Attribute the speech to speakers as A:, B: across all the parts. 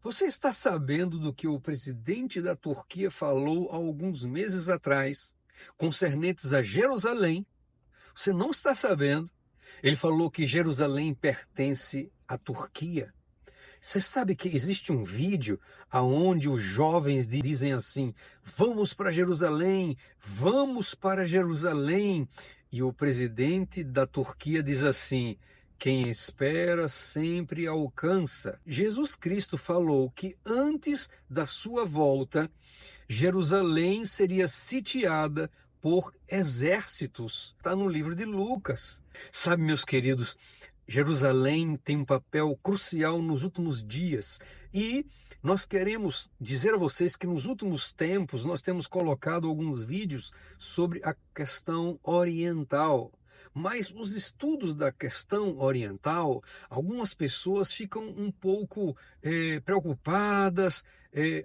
A: Você está sabendo do que o presidente da Turquia falou há alguns meses atrás, concernentes a Jerusalém? Você não está sabendo? Ele falou que Jerusalém pertence à Turquia. Você sabe que existe um vídeo aonde os jovens dizem assim: vamos para Jerusalém, vamos para Jerusalém. E o presidente da Turquia diz assim: quem espera sempre alcança. Jesus Cristo falou que antes da sua volta, Jerusalém seria sitiada por exércitos. Está no livro de Lucas. Sabe, meus queridos, Jerusalém tem um papel crucial nos últimos dias e nós queremos dizer a vocês que nos últimos tempos nós temos colocado alguns vídeos sobre a questão oriental. Mas os estudos da questão oriental, algumas pessoas ficam um pouco preocupadas,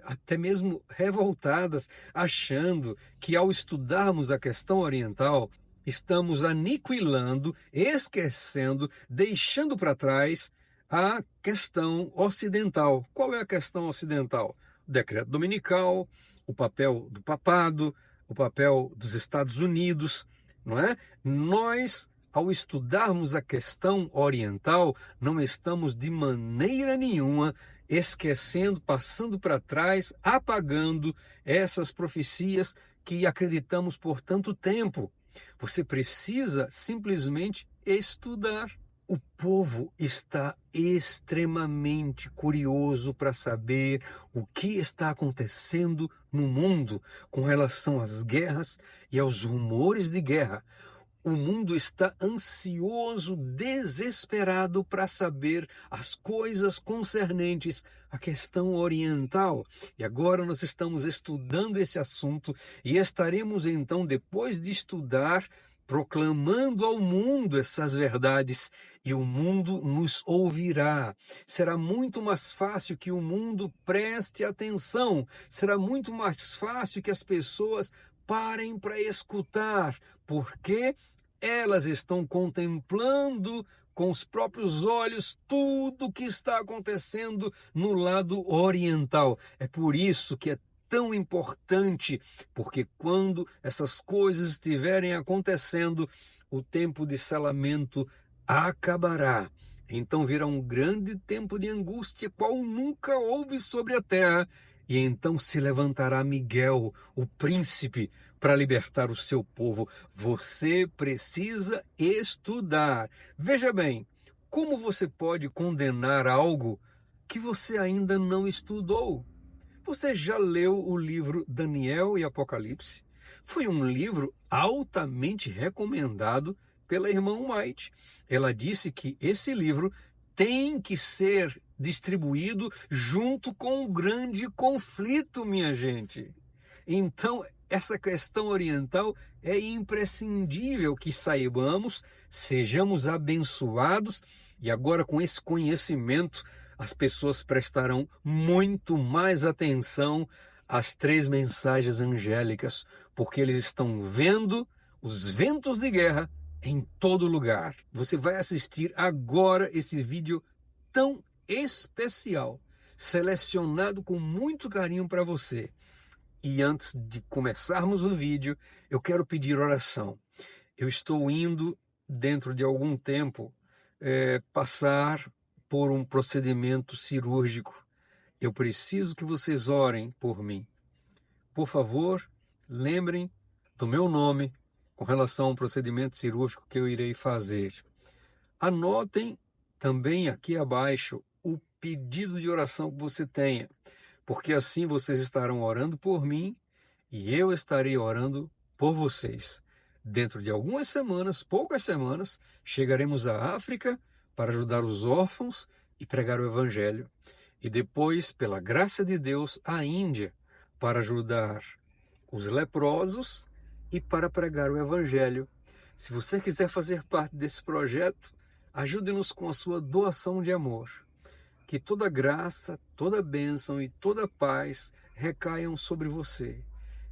A: até mesmo revoltadas, achando que ao estudarmos a questão oriental, estamos aniquilando, esquecendo, deixando para trás a questão ocidental. Qual é a questão ocidental? O decreto dominical, o papel do papado, o papel dos Estados Unidos, não é? Nós, ao estudarmos a questão oriental, não estamos de maneira nenhuma esquecendo, passando para trás, apagando essas profecias que acreditamos por tanto tempo. Você precisa simplesmente estudar. O povo está extremamente curioso para saber o que está acontecendo no mundo com relação às guerras e aos rumores de guerra. O mundo está ansioso, desesperado para saber as coisas concernentes à questão oriental. E agora nós estamos estudando esse assunto e estaremos então, depois de estudar, proclamando ao mundo essas verdades, e o mundo nos ouvirá. Será muito mais fácil que o mundo preste atenção, será muito mais fácil que as pessoas parem para escutar, porque elas estão contemplando com os próprios olhos tudo o que está acontecendo no lado oriental. É por isso que é tão importante, porque quando essas coisas estiverem acontecendo, o tempo de selamento acabará. Então virá um grande tempo de angústia, qual nunca houve sobre a terra. E então se levantará Miguel, o príncipe, para libertar o seu povo. Você precisa estudar. Veja bem, como você pode condenar algo que você ainda não estudou? Você já leu o livro Daniel e Apocalipse? Foi um livro altamente recomendado pela irmã White. Ela disse que esse livro tem que ser distribuído junto com o grande conflito, minha gente. Então, essa questão oriental é imprescindível que saibamos, sejamos abençoados, e agora com esse conhecimento as pessoas prestarão muito mais atenção às três mensagens angélicas, porque eles estão vendo os ventos de guerra em todo lugar. Você vai assistir agora esse vídeo tão especial, selecionado com muito carinho para você. E antes de começarmos o vídeo, eu quero pedir oração. Eu estou indo, dentro de algum tempo, passar por um procedimento cirúrgico. Eu preciso que vocês orem por mim. Por favor, lembrem do meu nome com relação ao procedimento cirúrgico que eu irei fazer. Anotem também aqui abaixo o pedido de oração que você tenha, porque assim vocês estarão orando por mim e eu estarei orando por vocês. Dentro de algumas semanas, poucas semanas, chegaremos à África para ajudar os órfãos e pregar o Evangelho. E depois, pela graça de Deus, à Índia para ajudar os leprosos e para pregar o Evangelho. Se você quiser fazer parte desse projeto, ajude-nos com a sua doação de amor. Que toda graça, toda bênção e toda paz recaiam sobre você.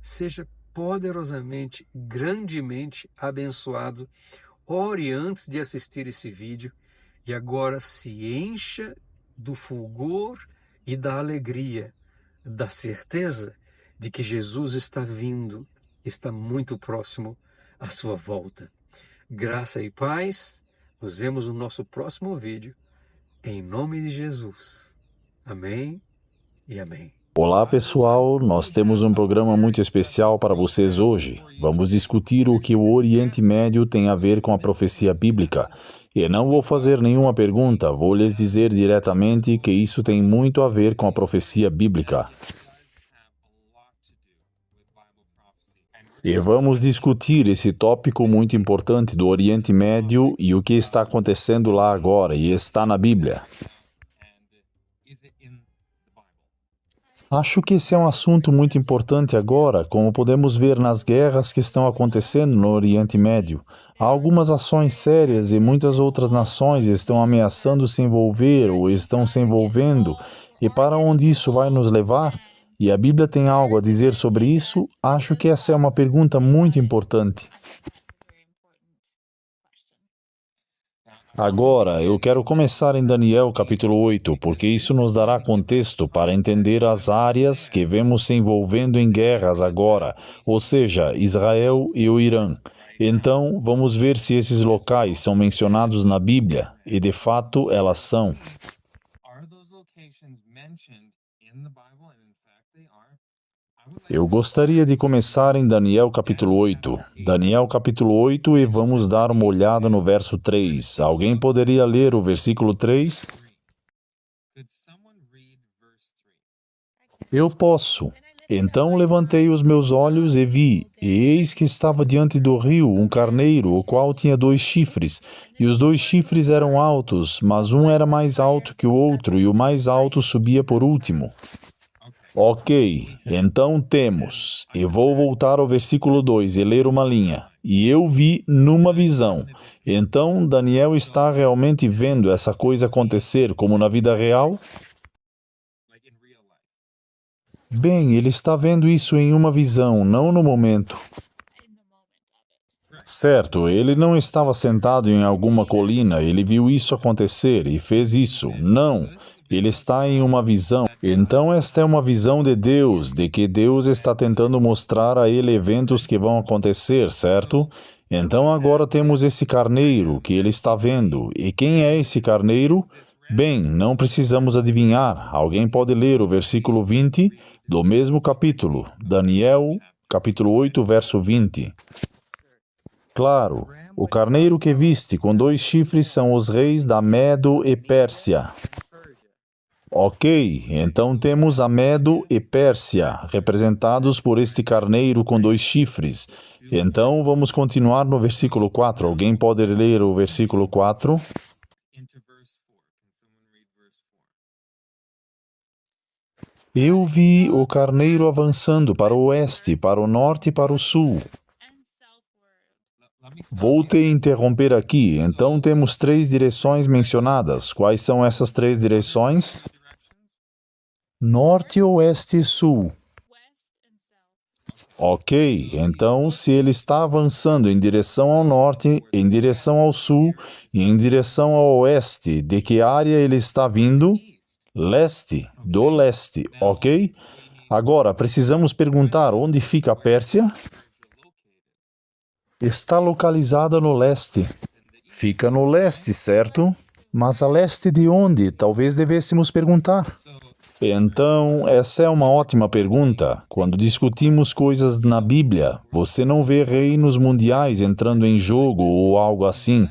A: Seja poderosamente, grandemente abençoado. Ore antes de assistir esse vídeo e agora se encha do fulgor e da alegria, da certeza de que Jesus está vindo, está muito próximo à sua volta. Graça e paz. Nos vemos no nosso próximo vídeo. Em nome de Jesus. Amém e amém.
B: Olá pessoal, nós temos um programa muito especial para vocês hoje. Vamos discutir o que o Oriente Médio tem a ver com a profecia bíblica. E não vou fazer nenhuma pergunta, vou lhes dizer diretamente que isso tem muito a ver com a profecia bíblica. E vamos discutir esse tópico muito importante do Oriente Médio e o que está acontecendo lá agora, e está na Bíblia. Acho que esse é um assunto muito importante agora, como podemos ver nas guerras que estão acontecendo no Oriente Médio. Há algumas ações sérias e muitas outras nações estão ameaçando se envolver ou estão se envolvendo. E para onde isso vai nos levar? E a Bíblia tem algo a dizer sobre isso? Acho que essa é uma pergunta muito importante. Agora, eu quero começar em Daniel capítulo 8, porque isso nos dará contexto para entender as áreas que vemos se envolvendo em guerras agora, ou seja, Israel e o Irã. Então, vamos ver se esses locais são mencionados na Bíblia, e de fato elas são. Eu gostaria de começar em Daniel capítulo 8. Daniel capítulo 8 e vamos dar uma olhada no verso 3. Alguém poderia ler o versículo 3? Eu posso. Então levantei os meus olhos e vi, e eis que estava diante do rio um carneiro, o qual tinha 2 chifres, e os 2 chifres eram altos, mas um era mais alto que o outro, e o mais alto subia por último. Ok, então temos. Eu vou voltar ao versículo 2 e ler uma linha. E eu vi numa visão. Então, Daniel está realmente vendo essa coisa acontecer como na vida real? Bem, ele está vendo isso em uma visão, não no momento. Certo, ele não estava sentado em alguma colina, ele viu isso acontecer e fez isso. Não, ele está em uma visão. Então esta é uma visão de Deus, de que Deus está tentando mostrar a ele eventos que vão acontecer, certo? Então agora temos esse carneiro que ele está vendo. E quem é esse carneiro? Bem, não precisamos adivinhar. Alguém pode ler o versículo 20 do mesmo capítulo, Daniel, capítulo 8, verso 20. Claro, o carneiro que viste com 2 chifres são os reis da Medo e Pérsia. Ok, então temos a Medo e Pérsia, representados por este carneiro com 2 chifres. Então vamos continuar no versículo 4. Alguém pode ler o versículo 4? Eu vi o carneiro avançando para o oeste, para o norte e para o sul. Vou te interromper aqui. Então temos 3 direções mencionadas. Quais são essas 3 direções? Norte, oeste e sul. Ok, então se ele está avançando em direção ao norte, em direção ao sul e em direção ao oeste, de que área ele está vindo? Leste, do leste, ok? Agora, precisamos perguntar onde fica a Pérsia? Está localizada no leste. Fica no leste, certo? Mas a leste de onde? Talvez devêssemos perguntar. Então, essa é uma ótima pergunta. Quando discutimos coisas na Bíblia, você não vê reinos mundiais entrando em jogo ou algo assim,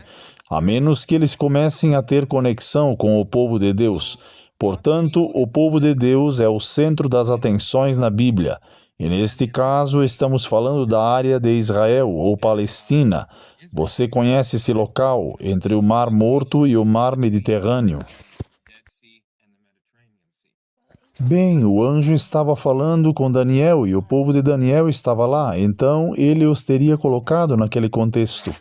B: a menos que eles comecem a ter conexão com o povo de Deus. Portanto, o povo de Deus é o centro das atenções na Bíblia. E neste caso, estamos falando da área de Israel ou Palestina. Você conhece esse local entre o Mar Morto e o Mar Mediterrâneo. Bem, o anjo estava falando com Daniel e o povo de Daniel estava lá, então ele os teria colocado naquele contexto.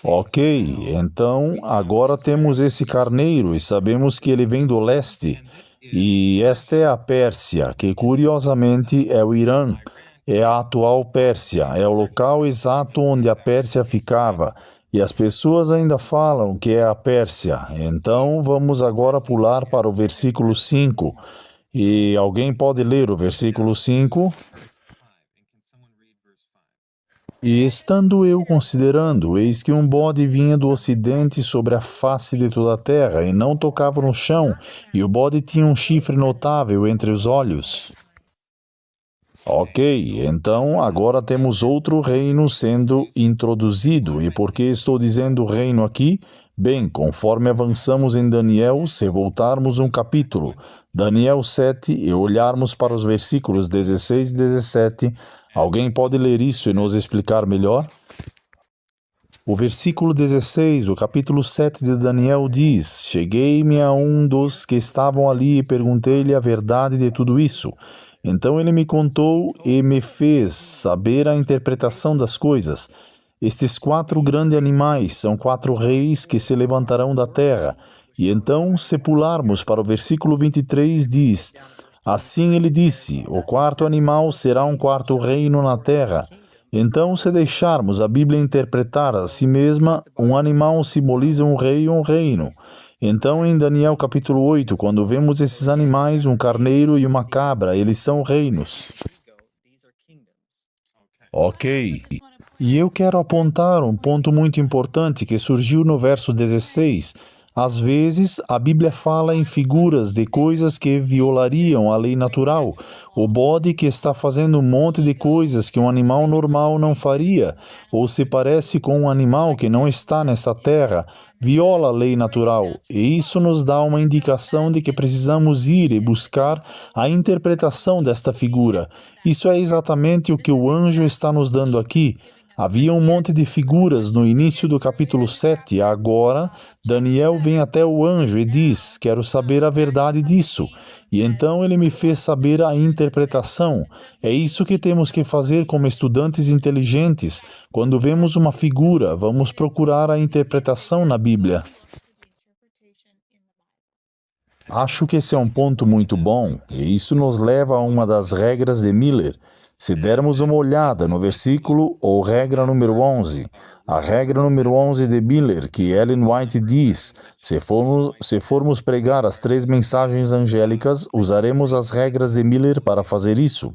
B: Ok, então agora temos esse carneiro e sabemos que ele vem do leste. E esta é a Pérsia, que curiosamente é o Irã. É a atual Pérsia, é o local exato onde a Pérsia ficava. E as pessoas ainda falam que é a Pérsia. Então vamos agora pular para o versículo 5. E alguém pode ler o versículo 5? E estando eu considerando, eis que um bode vinha do ocidente sobre a face de toda a terra, e não tocava no chão, e o bode tinha um chifre notável entre os olhos. Ok, então agora temos outro reino sendo introduzido. E por que estou dizendo reino aqui? Bem, conforme avançamos em Daniel, se voltarmos um capítulo, Daniel 7, e olharmos para os versículos 16 e 17, alguém pode ler isso e nos explicar melhor? O versículo 16, o capítulo 7 de Daniel diz: Cheguei-me a um dos que estavam ali e perguntei-lhe a verdade de tudo isso. Então ele me contou e me fez saber a interpretação das coisas. Estes 4 grandes animais são 4 reis que se levantarão da terra. E então, se pularmos para o versículo 23, diz: Assim ele disse: O 4º animal será um 4º reino na terra. Então, se deixarmos a Bíblia interpretar a si mesma, um animal simboliza um rei e um reino. Então, em Daniel capítulo 8, quando vemos esses animais, um carneiro e uma cabra, eles são reinos. Ok. E eu quero apontar um ponto muito importante que surgiu no verso 16. Às vezes, a Bíblia fala em figuras de coisas que violariam a lei natural. O bode que está fazendo um monte de coisas que um animal normal não faria, ou se parece com um animal que não está nessa terra, viola a lei natural. E isso nos dá uma indicação de que precisamos ir e buscar a interpretação desta figura. Isso é exatamente o que o anjo está nos dando aqui. Havia um monte de figuras no início do capítulo 7. Agora, Daniel vem até o anjo e diz: Quero saber a verdade disso. E então ele me fez saber a interpretação. É isso que temos que fazer como estudantes inteligentes. Quando vemos uma figura, vamos procurar a interpretação na Bíblia. Acho que esse é um ponto muito bom, e isso nos leva a uma das regras de Miller. Se dermos uma olhada no versículo ou regra número 11, a regra número 11 de Miller, que Ellen White diz, se formos pregar as 3 mensagens angélicas, usaremos as regras de Miller para fazer isso.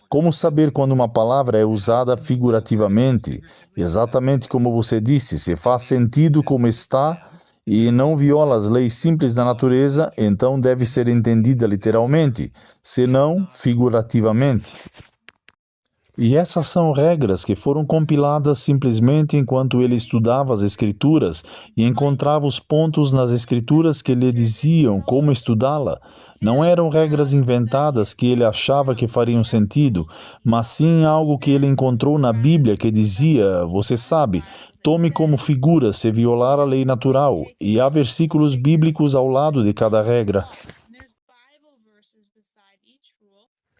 B: Como saber quando uma palavra é usada figurativamente? Exatamente como você disse, se faz sentido como está e não viola as leis simples da natureza, então deve ser entendida literalmente, se não figurativamente. E essas são regras que foram compiladas simplesmente enquanto ele estudava as Escrituras e encontrava os pontos nas Escrituras que lhe diziam como estudá-la. Não eram regras inventadas que ele achava que fariam sentido, mas sim algo que ele encontrou na Bíblia que dizia, você sabe, tome como figura se violar a lei natural, e há versículos bíblicos ao lado de cada regra.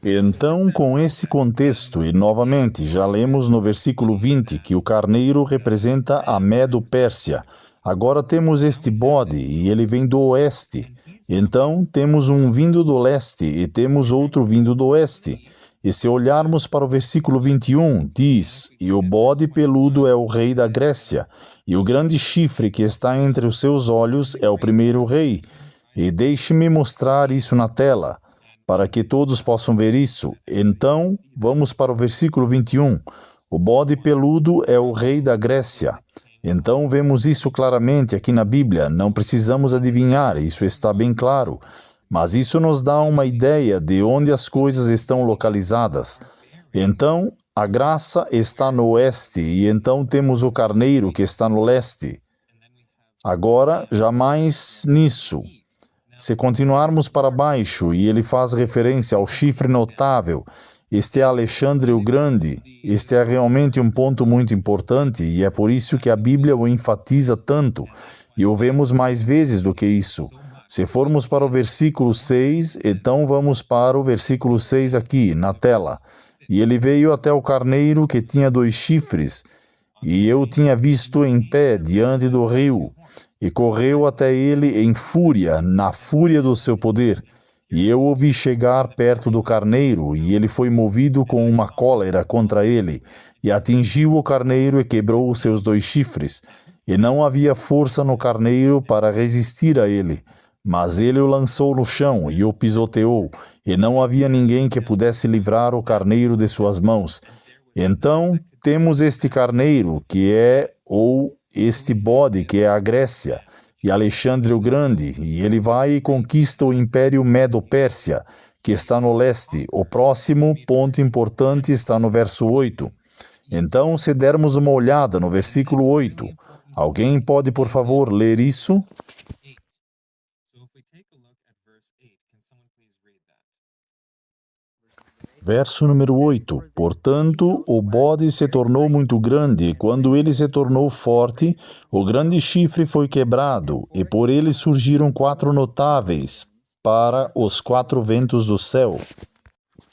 B: Então, com esse contexto, e novamente já lemos no versículo 20 que o carneiro representa a Medo-Pérsia. Agora temos este bode e ele vem do oeste. Então, temos um vindo do leste e temos outro vindo do oeste. E se olharmos para o versículo 21, diz: E o bode peludo é o rei da Grécia, e o grande chifre que está entre os seus olhos é o primeiro rei. E deixe-me mostrar isso na tela, para que todos possam ver isso. Então, vamos para o versículo 21. O bode peludo é o rei da Grécia. Então, vemos isso claramente aqui na Bíblia. Não precisamos adivinhar, isso está bem claro. Mas isso nos dá uma ideia de onde as coisas estão localizadas. Então, a graça está no oeste, e então temos o carneiro que está no leste. Agora, jamais nisso. Se continuarmos para baixo, e ele faz referência ao chifre notável, este é Alexandre o Grande. Este é realmente um ponto muito importante, e é por isso que a Bíblia o enfatiza tanto, e o vemos mais vezes do que isso. Se formos para o versículo 6, então vamos para o versículo 6 aqui, na tela. E ele veio até o carneiro que tinha 2 chifres, e eu tinha visto em pé diante do rio, e correu até ele em fúria, na fúria do seu poder. E eu o vi chegar perto do carneiro, e ele foi movido com uma cólera contra ele, e atingiu o carneiro e quebrou os seus 2 chifres. e não havia força no carneiro para resistir a ele. Mas ele o lançou no chão e o pisoteou, e não havia ninguém que pudesse livrar o carneiro de suas mãos. Então, temos este carneiro, ou este bode, que é a Grécia, e Alexandre o Grande, e ele vai e conquista o Império Medo-Pérsia, que está no leste. O próximo ponto importante está no verso 8. Então, se dermos uma olhada no versículo 8, alguém pode, por favor, ler isso? Verso número 8. Portanto, o bode se tornou muito grande, e quando ele se tornou forte, o grande chifre foi quebrado, e por ele surgiram 4 notáveis para os 4 ventos do céu.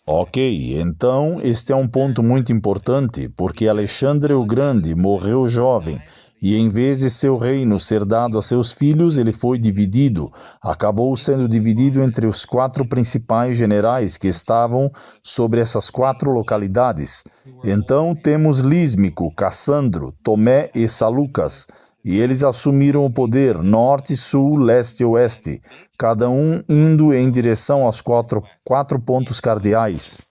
B: Ok, então este é um ponto muito importante, porque Alexandre o Grande morreu jovem, e em vez de seu reino ser dado a seus filhos, ele foi dividido. Acabou sendo dividido entre os 4 principais generais que estavam sobre essas 4 localidades. Então temos Lísmico, Cassandro, Tomé e Salucas, e eles assumiram o poder norte, sul, leste e oeste, cada um indo em direção aos quatro pontos cardeais.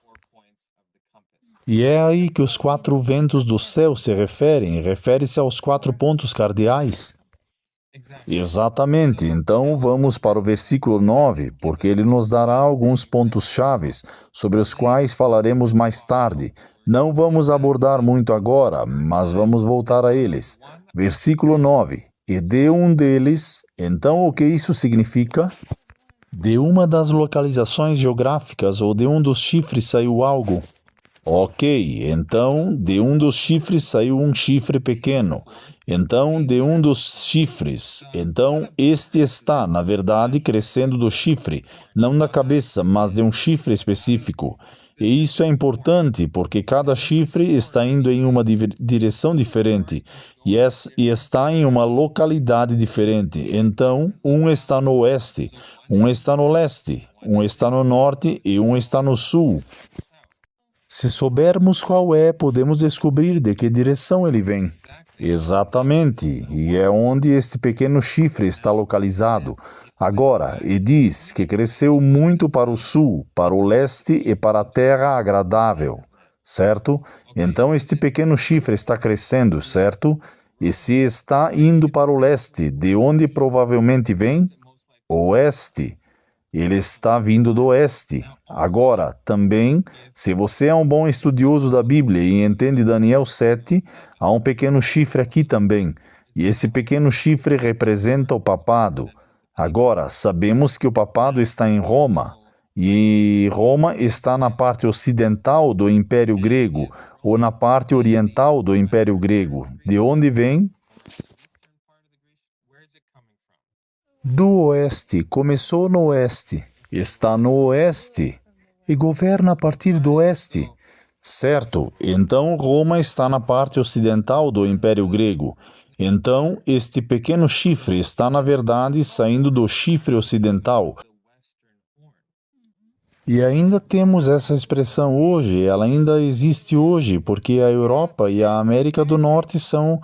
B: E é aí que os 4 ventos do céu se referem, refere-se aos 4 pontos cardeais. Exatamente, então vamos para o versículo 9, porque ele nos dará alguns pontos chaves, sobre os quais falaremos mais tarde. Não vamos abordar muito agora, mas vamos voltar a eles. Versículo 9. E de um deles, então o que isso significa? De uma das localizações geográficas ou de um dos chifres saiu algo. Ok, então de um dos chifres saiu um chifre pequeno. Então de um dos chifres. Então este está, na verdade, crescendo do chifre, não da cabeça, mas de um chifre específico. E isso é importante porque cada chifre está indo em uma direção diferente e está em uma localidade diferente. Então, um está no oeste, um está no leste, um está no norte e um está no sul. Se soubermos qual é, podemos descobrir de que direção ele vem. Exatamente, e é onde este pequeno chifre está localizado. Agora, e diz que cresceu muito para o sul, para o leste e para a terra agradável, certo? Então este pequeno chifre está crescendo, certo? E se está indo para o leste, de onde provavelmente vem? Oeste. Ele está vindo do oeste. Agora, também, se você é um bom estudioso da Bíblia e entende Daniel 7, há um pequeno chifre aqui também. E esse pequeno chifre representa o papado. Agora, sabemos que o papado está em Roma, e Roma está na parte ocidental do Império Grego, ou na parte oriental do Império Grego. De onde vem? Do oeste. Começou no oeste. Está no oeste e governa a partir do oeste. Certo, então Roma está na parte ocidental do Império Grego. Então, este pequeno chifre está, na verdade, saindo do chifre ocidental. E ainda temos essa expressão hoje, ela ainda existe hoje, porque a Europa e a América do Norte são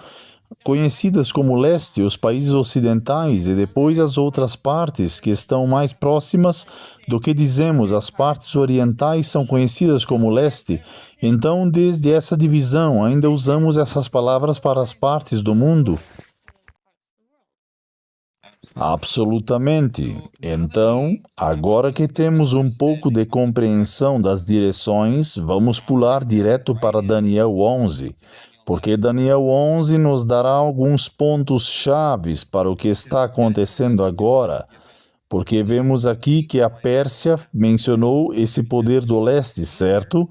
B: conhecidas como leste, os países ocidentais, e depois as outras partes que estão mais próximas do que dizemos, as partes orientais são conhecidas como leste. Então, desde essa divisão, ainda usamos essas palavras para as partes do mundo. Absolutamente. Então, agora que temos um pouco de compreensão das direções, vamos pular direto para Daniel 11. Porque Daniel 11 nos dará alguns pontos chaves para o que está acontecendo agora, porque vemos aqui que a Pérsia mencionou esse poder do leste, certo?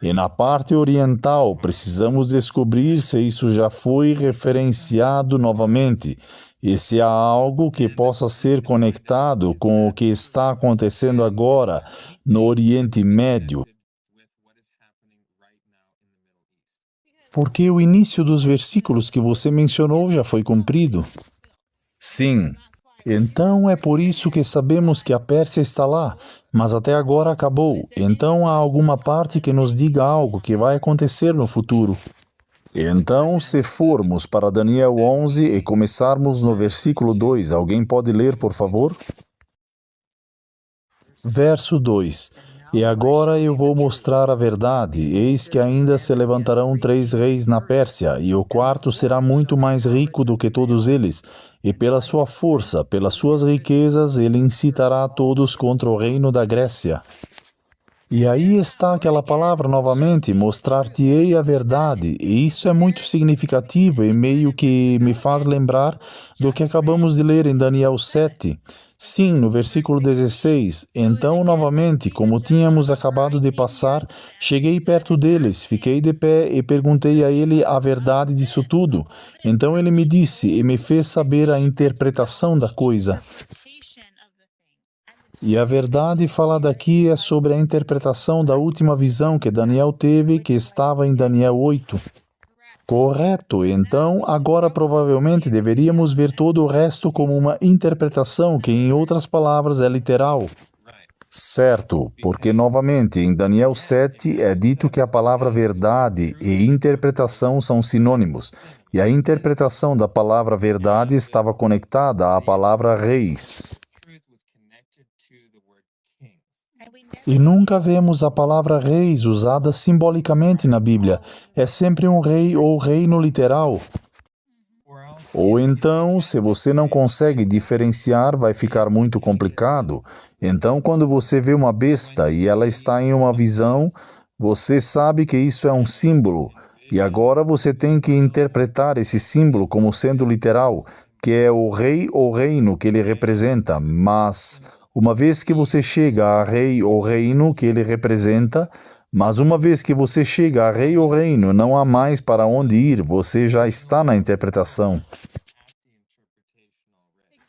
B: E na parte oriental precisamos descobrir se isso já foi referenciado novamente, e se há algo que possa ser conectado com o que está acontecendo agora no Oriente Médio. Porque o início dos versículos que você mencionou já foi cumprido. Sim. Então é por isso que sabemos que a Pérsia está lá, mas até agora acabou. Então há alguma parte que nos diga algo que vai acontecer no futuro. Então, se formos para Daniel 11 e começarmos no versículo 2, alguém pode ler, por favor? Verso 2: E agora eu vou mostrar a verdade. Eis que ainda se levantarão 3 reis na Pérsia, e o quarto será muito mais rico do que todos eles. E pela sua força, pelas suas riquezas, ele incitará a todos contra o reino da Grécia. E aí está aquela palavra novamente, mostrar-te-ei a verdade. E isso é muito significativo e meio que me faz lembrar do que acabamos de ler em Daniel 7. Sim, no versículo 16. Então, novamente, como tínhamos acabado de passar, cheguei perto deles, fiquei de pé e perguntei a ele a verdade disso tudo. Então ele me disse e me fez saber a interpretação da coisa. E a verdade falada aqui é sobre a interpretação da última visão que Daniel teve, que estava em Daniel 8. Correto. Então, agora provavelmente deveríamos ver todo o resto como uma interpretação que, em outras palavras, é literal. Certo, porque novamente em Daniel 7 é dito que a palavra verdade e interpretação são sinônimos, e a interpretação da palavra verdade estava conectada à palavra reis. E nunca vemos a palavra reis usada simbolicamente na Bíblia. É sempre um rei ou reino literal. Ou então, se você não consegue diferenciar, vai ficar muito complicado. Então, quando você vê uma besta e ela está em uma visão, você sabe que isso é um símbolo. E agora você tem que interpretar esse símbolo como sendo literal, que é o rei ou reino que ele representa. Mas, uma vez que você chega a rei ou reino que ele representa, uma vez que você chega a rei ou reino, não há mais para onde ir, você já está na interpretação.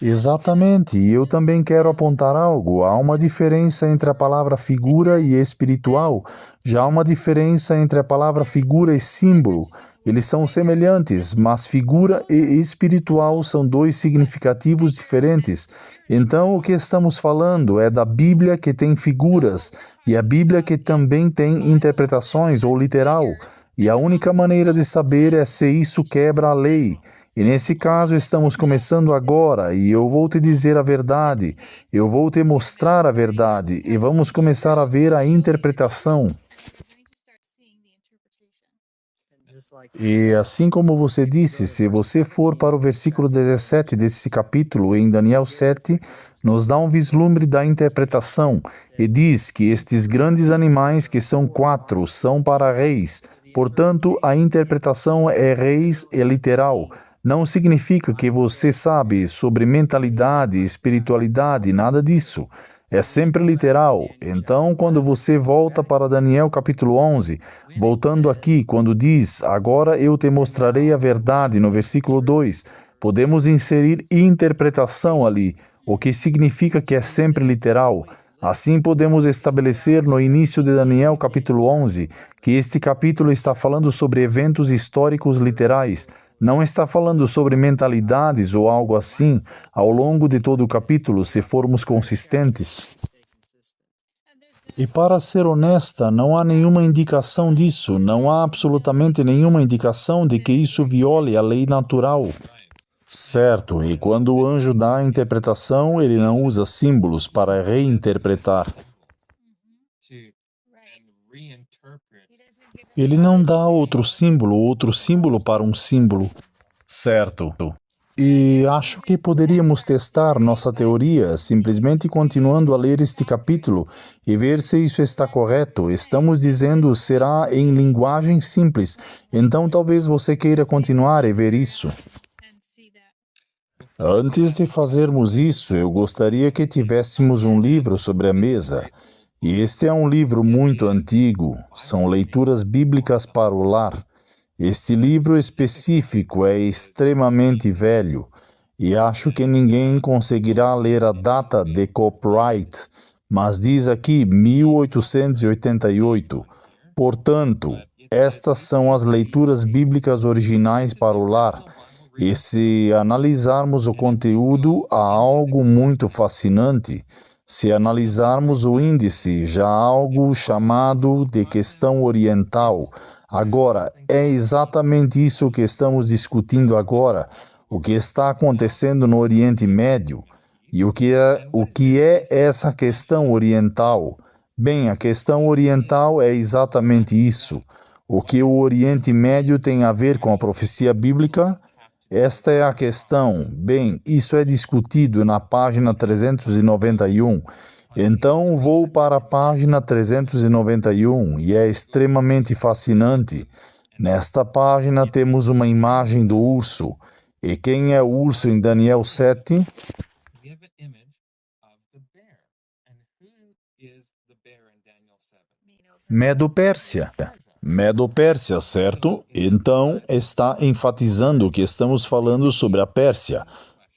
B: Exatamente, e eu também quero apontar algo. Há uma diferença entre a palavra figura e espiritual. Já há uma diferença entre a palavra figura e símbolo. Eles são semelhantes, mas figura e espiritual são dois significativos diferentes. Então, o que estamos falando é da Bíblia que tem figuras e a Bíblia que também tem interpretações ou literal. E a única maneira de saber é se isso quebra a lei. E nesse caso estamos começando agora e eu vou te dizer a verdade, eu vou te mostrar a verdade e vamos começar a ver a interpretação. E assim como você disse, se você for para o versículo 17 desse capítulo em Daniel 7, nos dá um vislumbre da interpretação e diz que estes grandes animais, que são 4, são para reis. Portanto, a interpretação é reis e literal. Não significa que você sabe sobre mentalidade, espiritualidade, nada disso. É sempre literal. Então, quando você volta para Daniel capítulo 11, voltando aqui, quando diz, agora eu te mostrarei a verdade, no versículo 2, podemos inserir interpretação ali, o que significa que é sempre literal. Assim podemos estabelecer no início de Daniel capítulo 11 que este capítulo está falando sobre eventos históricos literais, não está falando sobre mentalidades ou algo assim ao longo de todo o capítulo, se formos consistentes. E para ser honesta, não há nenhuma indicação disso, não há absolutamente nenhuma indicação de que isso viole a lei natural. Certo, e quando o anjo dá a interpretação, ele não usa símbolos para reinterpretar. Ele não dá outro símbolo para um símbolo. Certo. E acho que poderíamos testar nossa teoria simplesmente continuando a ler este capítulo e ver se isso está correto. Estamos dizendo será em linguagem simples, então talvez você queira continuar e ver isso. Antes de fazermos isso, eu gostaria que tivéssemos um livro sobre a mesa. E este é um livro muito antigo, são leituras bíblicas para o lar. Este livro específico é extremamente velho e acho que ninguém conseguirá ler a data de copyright, mas diz aqui 1888. Portanto, estas são as leituras bíblicas originais para o lar. E se analisarmos o conteúdo, há algo muito fascinante. Se analisarmos o índice, já há algo chamado de questão oriental. Agora, é exatamente isso que estamos discutindo agora, o que está acontecendo no Oriente Médio. E o que é essa questão oriental? Bem, a questão oriental é exatamente isso. O que o Oriente Médio tem a ver com a profecia bíblica? Esta é a questão. Bem, isso é discutido na página 391. Então vou para a página 391 e é extremamente fascinante. Nesta página temos uma imagem do urso. E quem é o urso em Daniel 7? Medo-Pérsia. Medo-Pérsia, certo? Então está enfatizando que estamos falando sobre a Pérsia.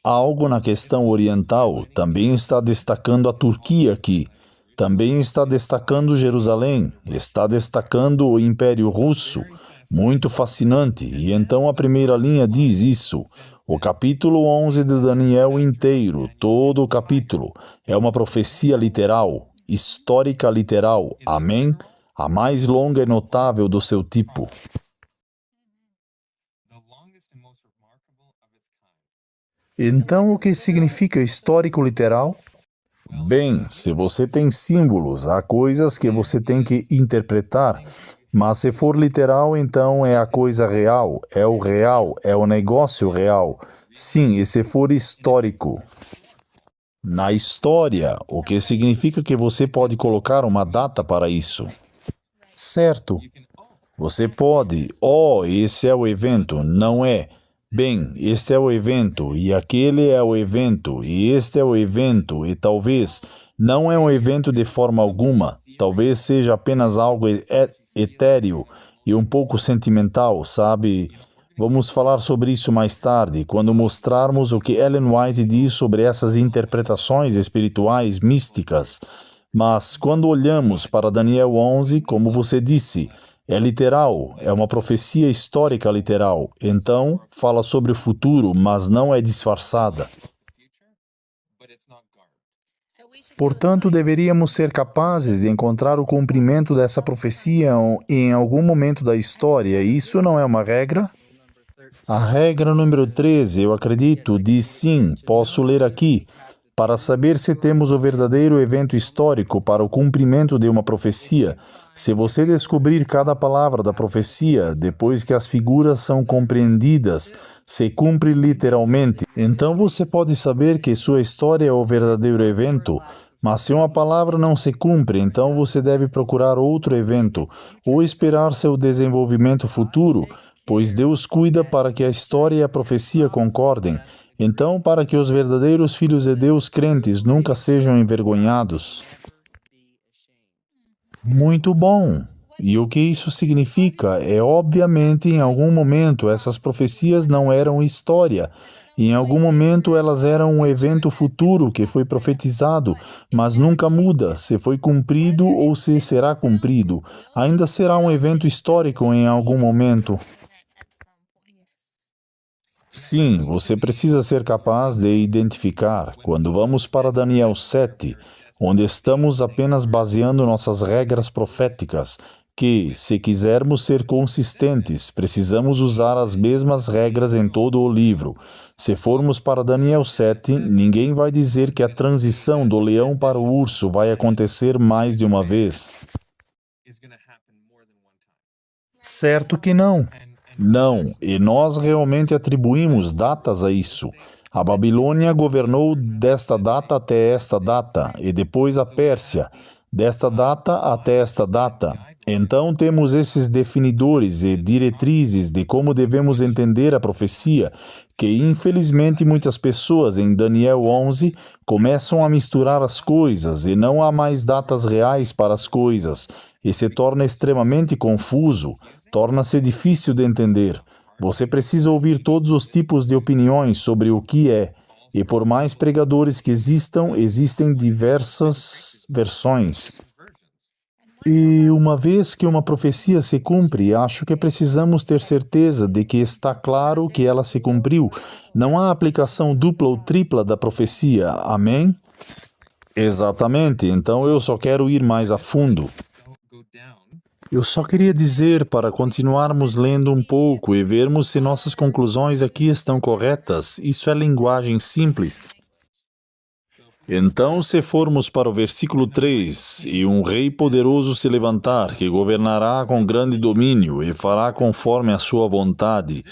B: Algo na questão oriental também está destacando a Turquia aqui. Também está destacando Jerusalém, está destacando o Império Russo. Muito fascinante. E então a primeira linha diz isso. O capítulo 11 de Daniel inteiro, todo o capítulo, é uma profecia literal, histórica literal. Amém? A mais longa e notável do seu tipo. Então, o que significa histórico literal? Bem, se você tem símbolos, há coisas que você tem que interpretar, mas se for literal, então é a coisa real, é o negócio real. Sim, e se for histórico? Na história, o que significa que você pode colocar uma data para isso. Certo. Você pode, esse é o evento, não é. Bem, este é o evento, e aquele é o evento, e este é o evento, e talvez não é um evento de forma alguma, talvez seja apenas algo etéreo e um pouco sentimental, sabe? Vamos falar sobre isso mais tarde, quando mostrarmos o que Ellen White diz sobre essas interpretações espirituais místicas. Mas quando olhamos para Daniel 11, como você disse, é literal, é uma profecia histórica literal. Então, fala sobre o futuro, mas não é disfarçada. Portanto, deveríamos ser capazes de encontrar o cumprimento dessa profecia em algum momento da história. Isso não é uma regra? A regra número 13, eu acredito, diz sim, posso ler aqui. Para saber se temos o verdadeiro evento histórico para o cumprimento de uma profecia, se você descobrir cada palavra da profecia, depois que as figuras são compreendidas, se cumpre literalmente, então você pode saber que sua história é o verdadeiro evento. Mas se uma palavra não se cumpre, então você deve procurar outro evento ou esperar seu desenvolvimento futuro, pois Deus cuida para que a história e a profecia concordem. Então, para que os verdadeiros filhos de Deus crentes nunca sejam envergonhados. Muito bom. E o que isso significa? É obviamente, em algum momento, essas profecias não eram história. Em algum momento elas eram um evento futuro que foi profetizado, mas nunca muda se foi cumprido ou se será cumprido. Ainda será um evento histórico em algum momento. Sim, você precisa ser capaz de identificar, quando vamos para Daniel 7, onde estamos apenas baseando nossas regras proféticas, que, se quisermos ser consistentes, precisamos usar as mesmas regras em todo o livro. Se formos para Daniel 7, ninguém vai dizer que a transição do leão para o urso vai acontecer mais de uma vez. Certo que não. Não, e nós realmente atribuímos datas a isso. A Babilônia governou desta data até esta data, e depois a Pérsia, desta data até esta data. Então temos esses definidores e diretrizes de como devemos entender a profecia, que infelizmente muitas pessoas em Daniel 11 começam a misturar as coisas e não há mais datas reais para as coisas, e se torna extremamente confuso. Torna-se difícil de entender. Você precisa ouvir todos os tipos de opiniões sobre o que é. E por mais pregadores que existam, existem diversas versões. E uma vez que uma profecia se cumpre, acho que precisamos ter certeza de que está claro que ela se cumpriu. Não há aplicação dupla ou tripla da profecia. Amém? Exatamente. Então eu só quero ir mais a fundo. Eu só queria dizer para continuarmos lendo um pouco e vermos se nossas conclusões aqui estão corretas. Isso é linguagem simples. Então, se formos para o versículo 3, e um rei poderoso se levantar, que governará com grande domínio e fará conforme a sua vontade.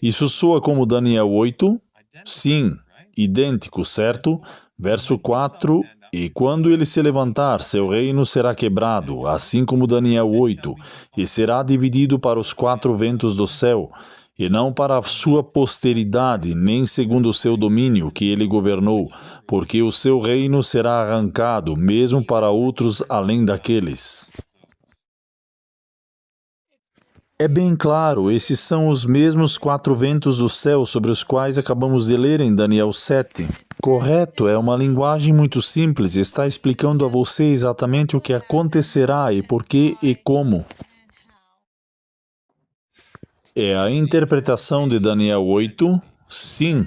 B: Isso soa como Daniel 8? Sim, idêntico, certo? Verso 4, e quando ele se levantar, seu reino será quebrado, assim como Daniel 8, e será dividido para os 4 ventos do céu, e não para a sua posteridade, nem segundo o seu domínio que ele governou, porque o seu reino será arrancado, mesmo para outros além daqueles. É bem claro, esses são os mesmos 4 ventos do céu sobre os quais acabamos de ler em Daniel 7. Correto, é uma linguagem muito simples, está explicando a você exatamente o que acontecerá e por que e como. É a interpretação de Daniel 8? Sim.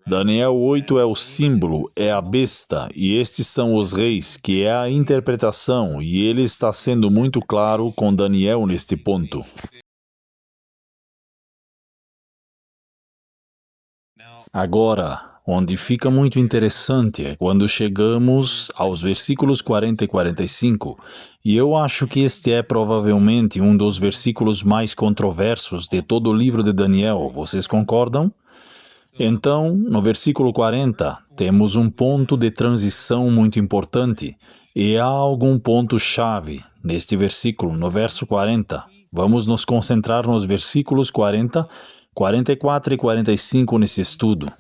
B: Daniel 8 é o símbolo, é a besta, e estes são os reis, que é a interpretação, e ele está sendo muito claro com Daniel neste ponto. Agora, onde fica muito interessante é quando chegamos aos versículos 40 e 45, e eu acho que este é provavelmente um dos versículos mais controversos de todo o livro de Daniel, vocês concordam? Então, no versículo 40, temos um ponto de transição muito importante, e há algum ponto-chave neste versículo, no verso 40. Vamos nos concentrar nos versículos 40, 44 e 45 nesse estudo.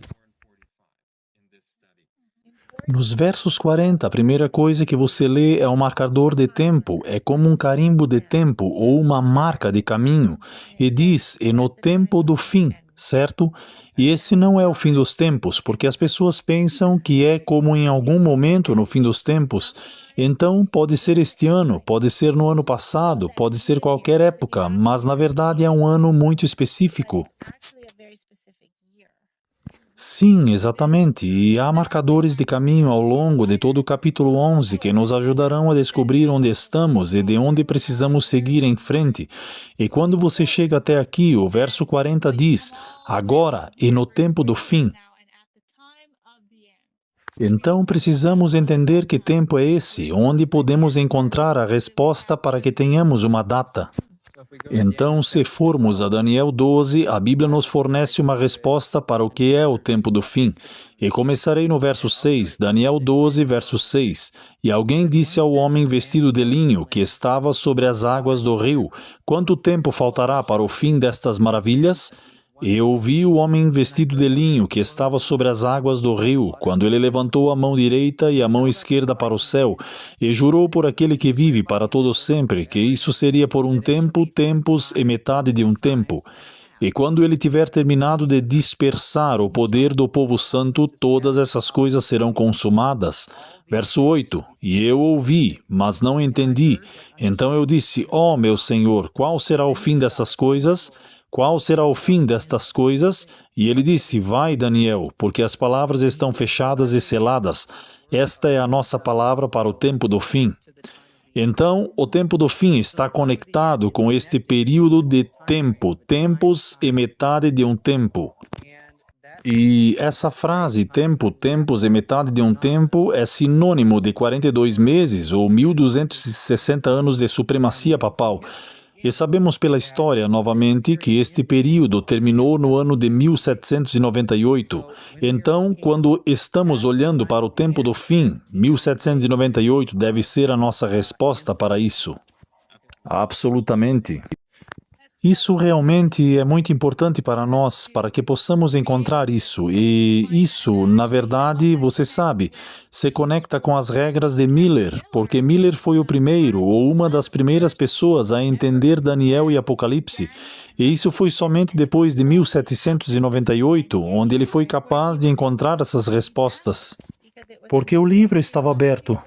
B: Nos versos 40, a primeira coisa que você lê é um marcador de tempo, é como um carimbo de tempo ou uma marca de caminho, e diz, e no tempo do fim, certo? E esse não é o fim dos tempos, porque as pessoas pensam que é como em algum momento no fim dos tempos. Então, pode ser este ano, pode ser no ano passado, pode ser qualquer época, mas na verdade é um ano muito específico. Sim, exatamente. E há marcadores de caminho ao longo de todo o capítulo 11 que nos ajudarão a descobrir onde estamos e de onde precisamos seguir em frente. E quando você chega até aqui, o verso 40 diz, agora e no tempo do fim. Então precisamos entender que tempo é esse, onde podemos encontrar a resposta para que tenhamos uma data. Então, se formos a Daniel 12, a Bíblia nos fornece uma resposta para o que é o tempo do fim. E começarei no verso 6, Daniel 12, verso 6. E alguém disse ao homem vestido de linho, que estava sobre as águas do rio, quanto tempo faltará para o fim destas maravilhas? E eu vi o homem vestido de linho, que estava sobre as águas do rio, quando ele levantou a mão direita e a mão esquerda para o céu, e jurou por aquele que vive para todo sempre, que isso seria por um tempo, tempos e metade de um tempo. E quando ele tiver terminado de dispersar o poder do povo santo, todas essas coisas serão consumadas. Verso 8. E eu ouvi, mas não entendi. Então eu disse, ó meu Senhor, qual será o fim dessas coisas? Qual será o fim destas coisas? E ele disse, vai, Daniel, porque as palavras estão fechadas e seladas. Esta é a nossa palavra para o tempo do fim. Então, o tempo do fim está conectado com este período de tempo, tempos e metade de um tempo. E essa frase, tempo, tempos e metade de um tempo, é sinônimo de 42 meses ou 1260 anos de supremacia papal. E sabemos pela história, novamente, que este período terminou no ano de 1798. Então, quando estamos olhando para o tempo do fim, 1798 deve ser a nossa resposta para isso. Absolutamente. Isso realmente é muito importante para nós, para que possamos encontrar isso. E isso, na verdade, você sabe, se conecta com as regras de Miller, porque Miller foi o primeiro ou uma das primeiras pessoas a entender Daniel e Apocalipse. E isso foi somente depois de 1798, onde ele foi capaz de encontrar essas respostas. Porque o livro estava aberto.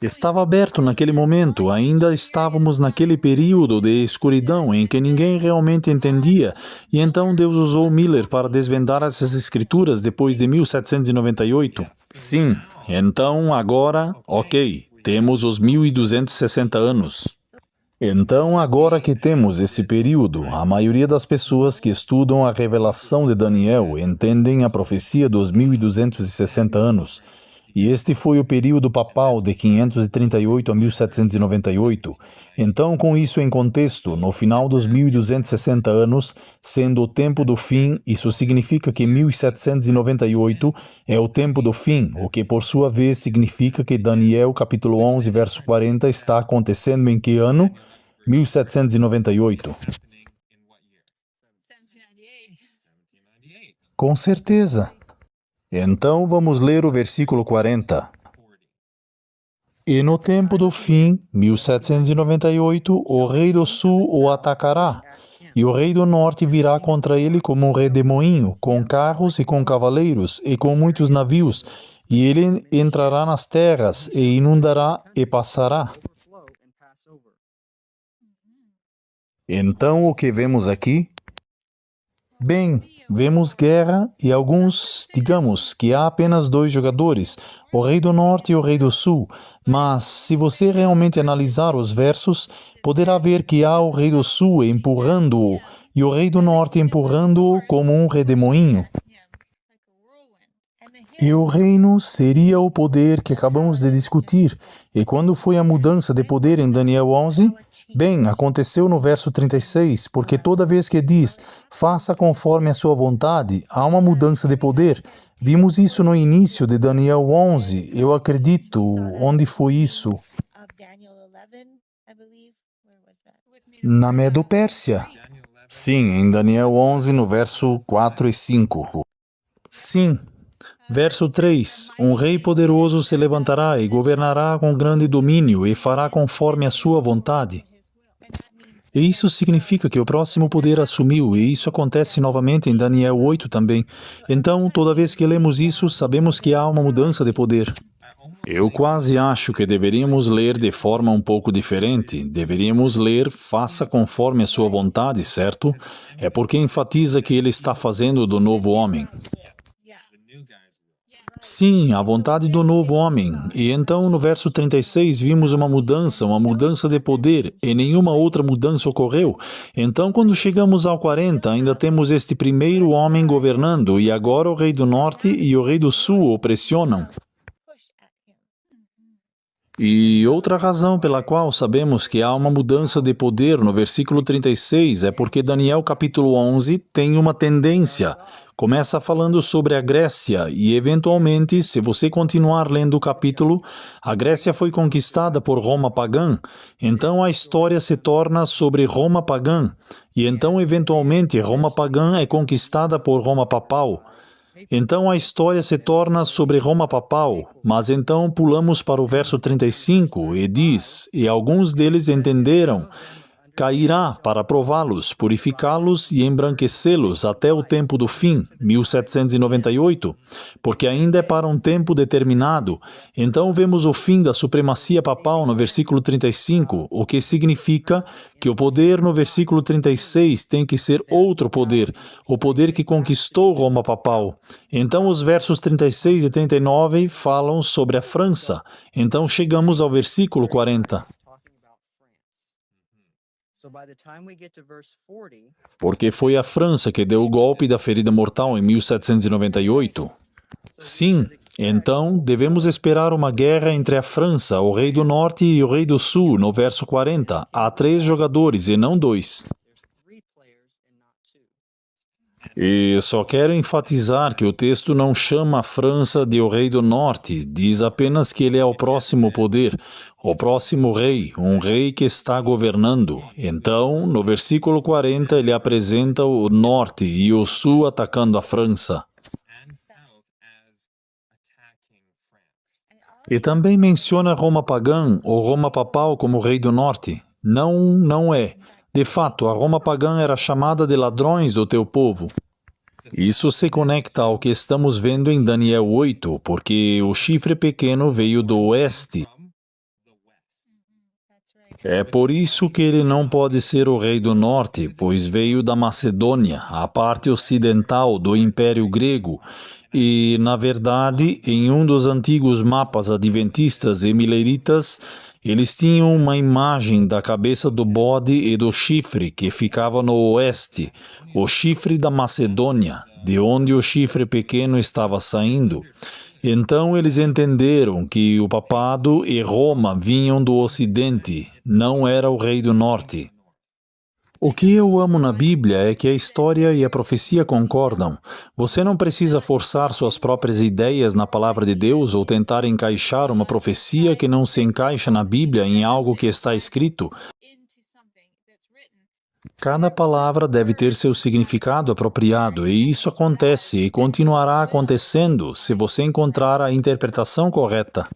B: Estava aberto naquele momento, ainda estávamos naquele período de escuridão em que ninguém realmente entendia, e então Deus usou Miller para desvendar essas escrituras depois de 1798. Sim, então agora, ok, temos os 1260 anos. Então, agora que temos esse período, a maioria das pessoas que estudam a revelação de Daniel entendem a profecia dos 1260 anos. E este foi o período papal de 538 a 1798. Então, com isso em contexto, no final dos 1260 anos, sendo o tempo do fim, isso significa que 1798 é o tempo do fim, o que por sua vez significa que Daniel capítulo 11, verso 40 está acontecendo em que ano? 1798. Com certeza. Então vamos ler o versículo 40. E no tempo do fim, 1798, o rei do sul o atacará, e o rei do norte virá contra ele como um redemoinho, com carros e com cavaleiros, e com muitos navios, e ele entrará nas terras, e inundará e passará. Então, o que vemos aqui? Bem, vemos guerra e digamos que há apenas dois jogadores, o rei do norte e o rei do sul, mas se você realmente analisar os versos, poderá ver que há o rei do sul empurrando-o e o rei do norte empurrando-o como um redemoinho. E o reino seria o poder que acabamos de discutir. E quando foi a mudança de poder em Daniel 11? Bem, aconteceu no verso 36, porque toda vez que diz, faça conforme a sua vontade, há uma mudança de poder. Vimos isso no início de Daniel 11, eu acredito. Onde foi isso? Na Medo-Pérsia. Sim, em Daniel 11, no verso 4 e 5. Sim. Verso 3. Um rei poderoso se levantará e governará com grande domínio e fará conforme a sua vontade. E isso significa que o próximo poder assumiu, e isso acontece novamente em Daniel 8 também. Então, toda vez que lemos isso, sabemos que há uma mudança de poder. Eu quase acho que deveríamos ler de forma um pouco diferente. Deveríamos ler, faça conforme a sua vontade, certo? É porque enfatiza que ele está fazendo do novo homem. Sim, a vontade do novo homem. E então, no verso 36, vimos uma mudança de poder, e nenhuma outra mudança ocorreu. Então, quando chegamos ao 40, ainda temos este primeiro homem governando, e agora o rei do norte e o rei do sul o pressionam. E outra razão pela qual sabemos que há uma mudança de poder no versículo 36 é porque Daniel capítulo 11 tem uma tendência. Começa falando sobre a Grécia e, eventualmente, se você continuar lendo o capítulo, a Grécia foi conquistada por Roma pagã. Então a história se torna sobre Roma pagã. E então, eventualmente, Roma pagã é conquistada por Roma papal. Então a história se torna sobre Roma papal, mas então pulamos para o verso 35 e diz, e alguns deles entenderam, cairá para prová-los, purificá-los e embranquecê-los até o tempo do fim, 1798, porque ainda é para um tempo determinado. Então vemos o fim da supremacia papal no versículo 35, o que significa que o poder no versículo 36 tem que ser outro poder, o poder que conquistou Roma papal. Então os versos 36 e 39 falam sobre a França. Então chegamos ao versículo 40. Porque foi a França que deu o golpe da ferida mortal em 1798. Sim, então devemos esperar uma guerra entre a França, o rei do norte e o rei do sul, no verso 40. Há 3 jogadores e não 2. E só quero enfatizar que o texto não chama a França de o rei do norte, diz apenas que ele é o próximo poder, o próximo rei, um rei que está governando. Então, no versículo 40, ele apresenta o norte e o sul atacando a França. E também menciona Roma pagã ou Roma papal como rei do norte. Não é. De fato, a Roma pagã era chamada de ladrões do teu povo. Isso se conecta ao que estamos vendo em Daniel 8, porque o chifre pequeno veio do oeste. É por isso que ele não pode ser o rei do norte, pois veio da Macedônia, a parte ocidental do Império Grego. E, na verdade, em um dos antigos mapas adventistas e mileritas, Eles tinham uma imagem da cabeça do bode e do chifre que ficava no oeste, o chifre da Macedônia, de onde o chifre pequeno estava saindo. Então eles entenderam que o papado e Roma vinham do ocidente, não era o rei do norte. O que eu amo na Bíblia é que a história e a profecia concordam. Você não precisa forçar suas próprias ideias na palavra de Deus ou tentar encaixar uma profecia que não se encaixa na Bíblia em algo que está escrito. Cada palavra deve ter seu significado apropriado, e isso acontece e continuará acontecendo se você encontrar a interpretação correta.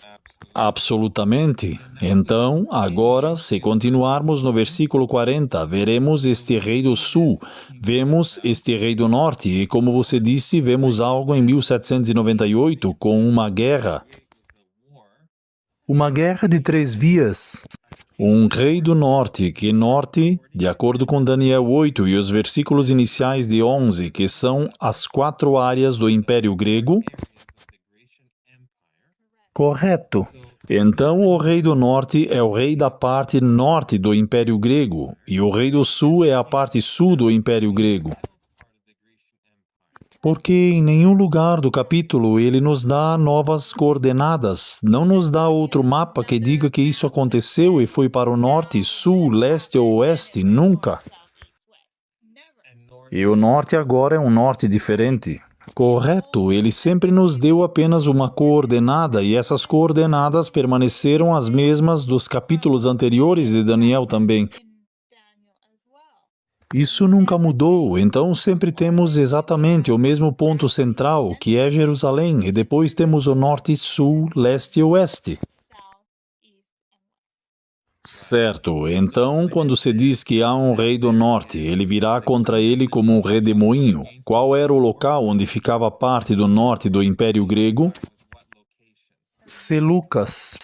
B: Absolutamente. Então, agora, se continuarmos no versículo 40, veremos este rei do sul, vemos este rei do norte, e como você disse, vemos algo em 1798 com uma guerra. Uma guerra de 3 vias. Um rei do norte, que norte, de acordo com Daniel 8 e os versículos iniciais de 11, que são as 4 áreas do Império Grego. Correto. Então, o rei do norte é o rei da parte norte do Império Grego, e o rei do sul é a parte sul do Império Grego. Porque em nenhum lugar do capítulo ele nos dá novas coordenadas, não nos dá outro mapa que diga que isso aconteceu e foi para o norte, sul, leste ou oeste, nunca. E o norte agora é um norte diferente. Correto, ele sempre nos deu apenas uma coordenada e essas coordenadas permaneceram as mesmas dos capítulos anteriores de Daniel também. Isso nunca mudou, então sempre temos exatamente o mesmo ponto central, que é Jerusalém, e depois temos o norte, sul, leste e oeste. Certo, então quando se diz que há um rei do norte, ele virá contra ele como um redemoinho. Qual era o local onde ficava parte do norte do Império Grego? Selúcas,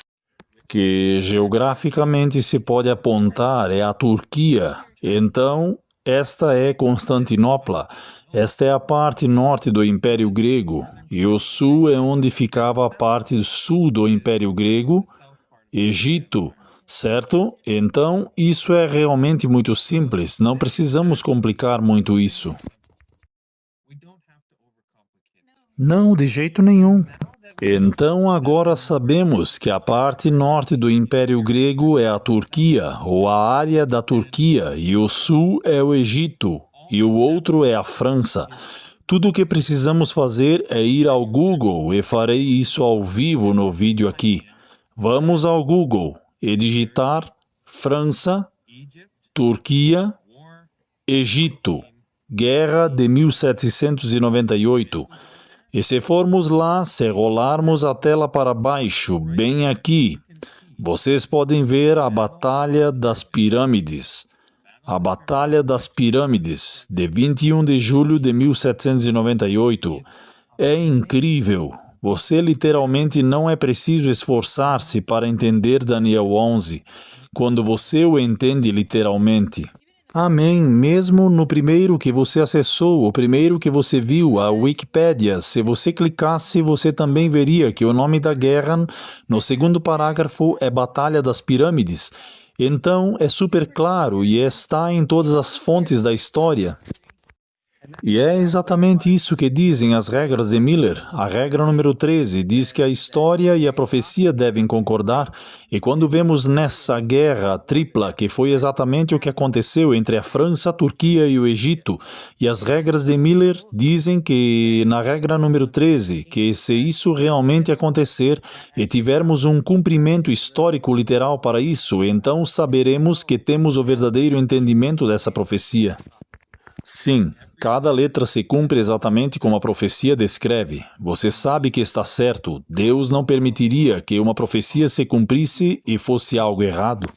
B: que geograficamente se pode apontar é a Turquia. Então, esta é Constantinopla. Esta é a parte norte do Império Grego, e o sul é onde ficava a parte sul do Império Grego, Egito. Certo? Então, isso é realmente muito simples, não precisamos complicar muito isso. Não, de jeito nenhum. Então, agora sabemos que a parte norte do Império Grego é a Turquia, ou a área da Turquia, e o sul é o Egito, e o outro é a França. Tudo o que precisamos fazer é ir ao Google, e farei isso ao vivo no vídeo aqui. Vamos ao Google e digitar França, Turquia, Egito, Guerra de 1798. E se formos lá, se rolarmos a tela para baixo, bem aqui, vocês podem ver a Batalha das Pirâmides. A Batalha das Pirâmides, de 21 de julho de 1798. É incrível. Você literalmente não é preciso esforçar-se para entender Daniel 11, quando você o entende literalmente. Amém. Mesmo no primeiro que você acessou, o primeiro que você viu, a Wikipédia, se você clicasse, você também veria que o nome da guerra, no segundo parágrafo, é Batalha das Pirâmides. Então, é super claro e está em todas as fontes da história. E é exatamente isso que dizem as regras de Miller. A regra número 13 diz que a história e a profecia devem concordar, e quando vemos nessa guerra tripla, que foi exatamente o que aconteceu entre a França, a Turquia e o Egito, e as regras de Miller dizem que, na regra número 13, que se isso realmente acontecer e tivermos um cumprimento histórico literal para isso, então saberemos que temos o verdadeiro entendimento dessa profecia. Sim, cada letra se cumpre exatamente como a profecia descreve. Você sabe que está certo. Deus não permitiria que uma profecia se cumprisse e fosse algo errado.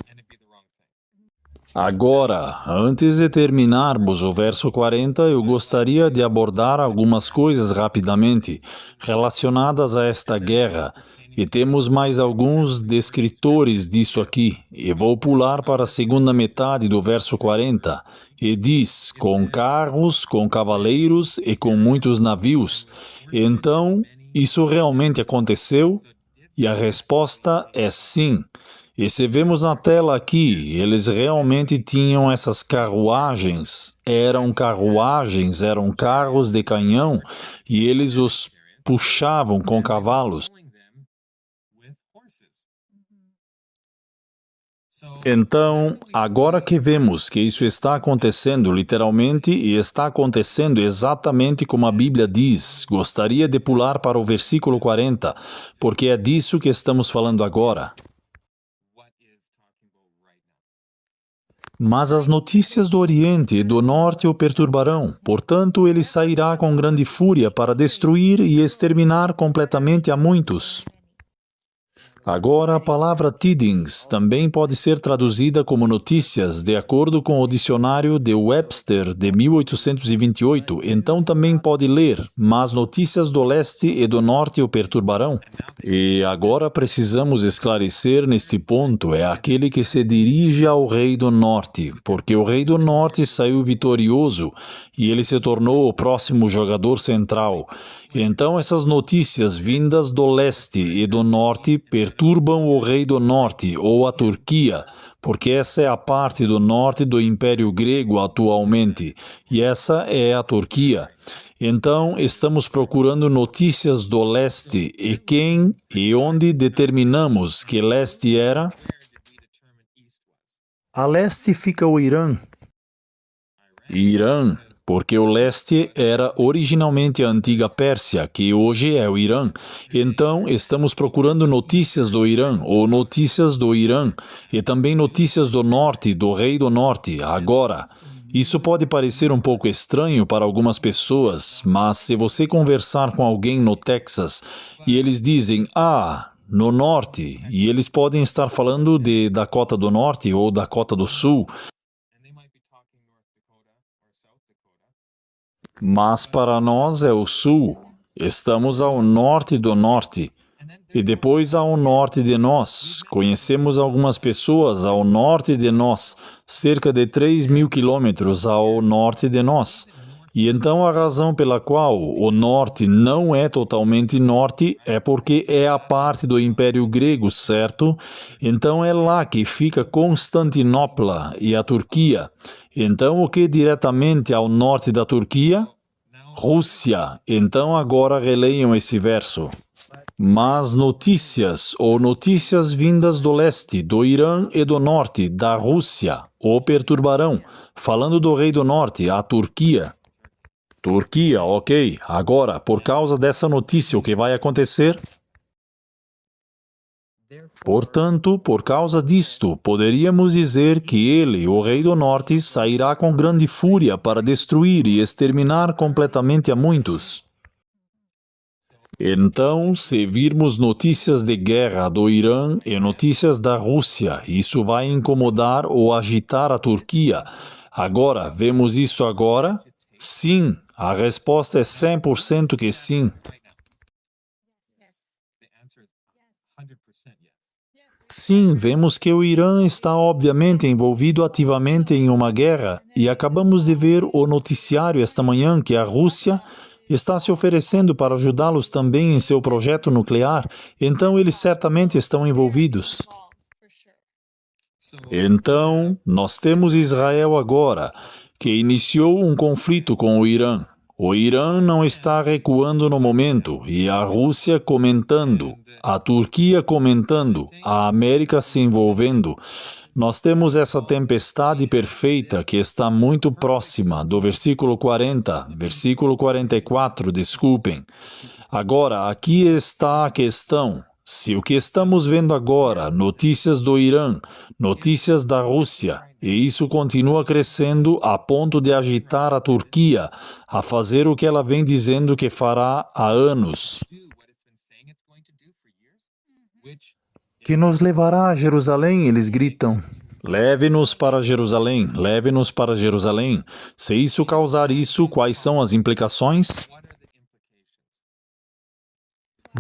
B: Agora, antes de terminarmos o verso 40, eu gostaria de abordar algumas coisas rapidamente relacionadas a esta guerra. E temos mais alguns descritores disso aqui. E vou pular para a segunda metade do verso 40. E diz, com carros, com cavaleiros e com muitos navios. Então, isso realmente aconteceu? E a resposta é sim. E se vemos na tela aqui, eles realmente tinham essas carruagens, eram carros de canhão, e eles os puxavam com cavalos. Então, agora que vemos que isso está acontecendo literalmente e está acontecendo exatamente como a Bíblia diz, gostaria de pular para o versículo 40, porque é disso que estamos falando agora. Mas as notícias do Oriente e do Norte o perturbarão, portanto ele sairá com grande fúria para destruir e exterminar completamente a muitos. Agora, a palavra tidings também pode ser traduzida como notícias, de acordo com o dicionário de Webster de 1828. Então também pode ler, mas notícias do leste e do norte o perturbarão. E agora precisamos esclarecer neste ponto, é aquele que se dirige ao rei do norte, porque o rei do norte saiu vitorioso e ele se tornou o próximo jogador central. Então essas notícias vindas do leste e do norte perturbam o rei do norte, ou a Turquia, porque essa é a parte do norte do Império Grego atualmente, e essa é a Turquia. Então estamos procurando notícias do leste, e quem e onde determinamos que leste era? A leste fica o Irã. Irã, porque o leste era originalmente a antiga Pérsia, que hoje é o Irã. Então, estamos procurando notícias do Irã, ou notícias do Irã, e também notícias do norte, do rei do norte, agora. Isso pode parecer um pouco estranho para algumas pessoas, mas se você conversar com alguém no Texas e eles dizem, no norte, e eles podem estar falando de Dakota do Norte ou Dakota do Sul, mas para nós é o sul. Estamos ao norte do norte. E depois ao norte de nós. Conhecemos algumas pessoas ao norte de nós, cerca de 3.000 quilômetros ao norte de nós. E então a razão pela qual o norte não é totalmente norte é porque é a parte do Império Grego, certo? Então é lá que fica Constantinopla e a Turquia. Então o que diretamente ao norte da Turquia? Rússia. Então agora releiam esse verso. Mas notícias ou notícias vindas do leste, do Irã e do norte, da Rússia, o perturbarão. Falando do rei do norte, a Turquia. Turquia, ok. Agora, por causa dessa notícia, o que vai acontecer? Portanto, por causa disto, poderíamos dizer que ele, o rei do norte, sairá com grande fúria para destruir e exterminar completamente a muitos. Então, se virmos notícias de guerra do Irã e notícias da Rússia, isso vai incomodar ou agitar a Turquia. Agora, vemos isso agora? Sim, a resposta é 100% que sim. Sim, vemos que o Irã está obviamente envolvido ativamente em uma guerra e acabamos de ver o noticiário esta manhã que a Rússia está se oferecendo para ajudá-los também em seu projeto nuclear, então eles certamente estão envolvidos. Então, nós temos Israel agora, que iniciou um conflito com o Irã. O Irã não está recuando no momento, e a Rússia comentando, a Turquia comentando, a América se envolvendo. Nós temos essa tempestade perfeita que está muito próxima do versículo 40, versículo 44, desculpem. Agora, aqui está a questão. Se o que estamos vendo agora, notícias do Irã, notícias da Rússia, e isso continua crescendo a ponto de agitar a Turquia a fazer o que ela vem dizendo que fará há anos. Que nos levará a Jerusalém, eles gritam. Leve-nos para Jerusalém, leve-nos para Jerusalém. Se isso causar isso, quais são as implicações?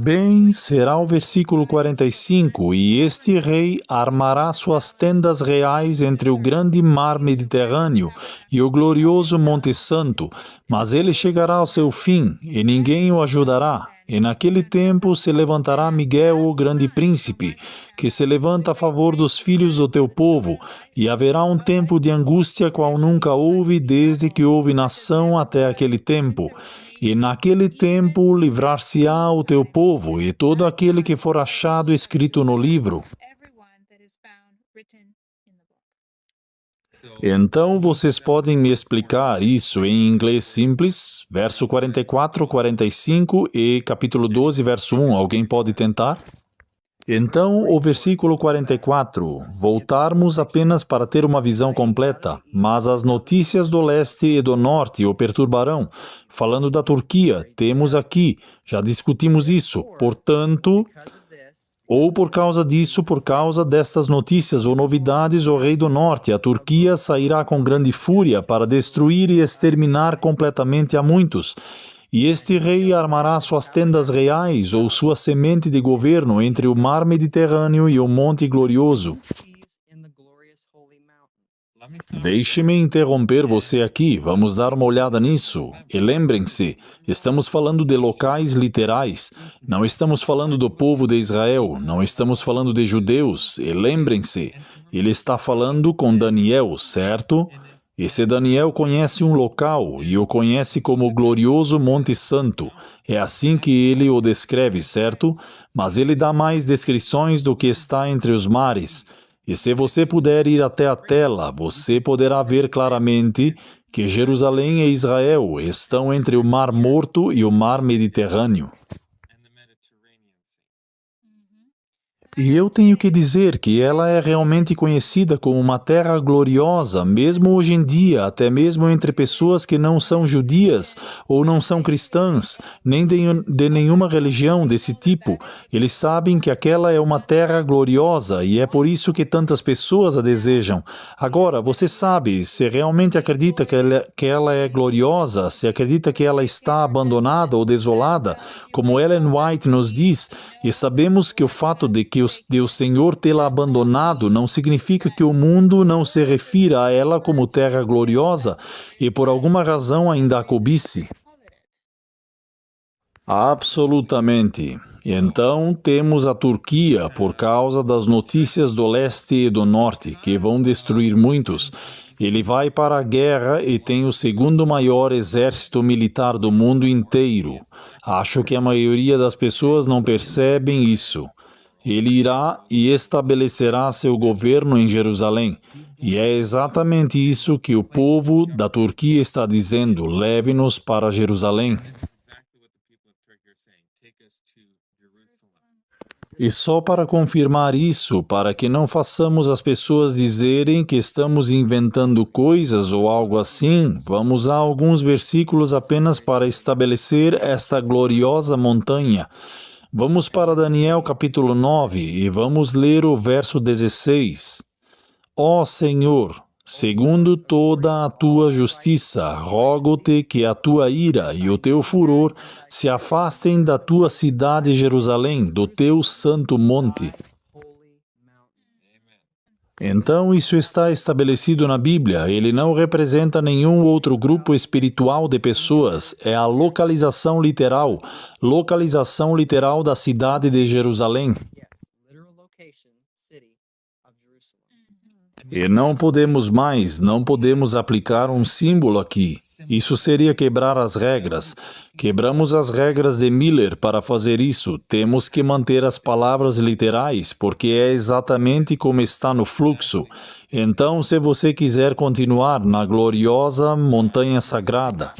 B: Bem, será o versículo 45, e este rei armará suas tendas reais entre o grande mar Mediterrâneo e o glorioso Monte Santo, mas ele chegará ao seu fim, e ninguém o ajudará. E naquele tempo se levantará Miguel, o grande príncipe, que se levanta a favor dos filhos do teu povo, e haverá um tempo de angústia qual nunca houve desde que houve nação até aquele tempo. E naquele tempo livrar-se-á o teu povo, e todo aquele que for achado escrito no livro. Então vocês podem me explicar isso em inglês simples, verso 44, 45 e capítulo 12, verso 1. Alguém pode tentar? Então, o versículo 44, voltarmos apenas para ter uma visão completa, mas as notícias do leste e do norte o perturbarão. Falando da Turquia, temos aqui, já discutimos isso, portanto, ou por causa disso, por causa destas notícias ou novidades, o rei do norte, a Turquia, sairá com grande fúria para destruir e exterminar completamente a muitos. E este rei armará suas tendas reais ou sua semente de governo entre o mar Mediterrâneo e o Monte Glorioso. Deixe-me interromper você aqui, vamos dar uma olhada nisso. E lembrem-se, estamos falando de locais literais, não estamos falando do povo de Israel, não estamos falando de judeus. E lembrem-se, ele está falando com Daniel, certo? E se Daniel conhece um local e o conhece como o glorioso Monte Santo, é assim que ele o descreve, certo? Mas ele dá mais descrições do que está entre os mares. E se você puder ir até a tela, você poderá ver claramente que Jerusalém e Israel estão entre o Mar Morto e o Mar Mediterrâneo. E eu tenho que dizer que ela é realmente conhecida como uma terra gloriosa, mesmo hoje em dia, até mesmo entre pessoas que não são judias ou não são cristãs, nem de nenhuma religião desse tipo. Eles sabem que aquela é uma terra gloriosa e é por isso que tantas pessoas a desejam. Agora, você sabe, se realmente acredita que ela é gloriosa, se acredita que ela está abandonada ou desolada, como Ellen White nos diz, e sabemos que o fato de o Senhor tê-la abandonado não significa que o mundo não se refira a ela como terra gloriosa e por alguma razão ainda a cobice. Absolutamente. Então, temos a Turquia por causa das notícias do leste e do norte, que vão destruir muitos. Ele vai para a guerra e tem o segundo maior exército militar do mundo inteiro. Acho que a maioria das pessoas não percebem isso. Ele irá e estabelecerá seu governo em Jerusalém. E é exatamente isso que o povo da Turquia está dizendo: leve-nos para Jerusalém. E só para confirmar isso, para que não façamos as pessoas dizerem que estamos inventando coisas ou algo assim, vamos a alguns versículos apenas para estabelecer esta gloriosa montanha. Vamos para Daniel capítulo 9 e vamos ler o verso 16. Ó Senhor, segundo toda a tua justiça, rogo-te que a tua ira e o teu furor se afastem da tua cidade Jerusalém, do teu santo monte. Então, isso está estabelecido na Bíblia. Ele não representa nenhum outro grupo espiritual de pessoas. É a localização literal da cidade de Jerusalém. E não podemos aplicar um símbolo aqui. Isso seria quebrar as regras. Quebramos as regras de Miller para fazer isso. Temos que manter as palavras literais, porque é exatamente como está no fluxo. Então, se você quiser continuar na gloriosa montanha sagrada,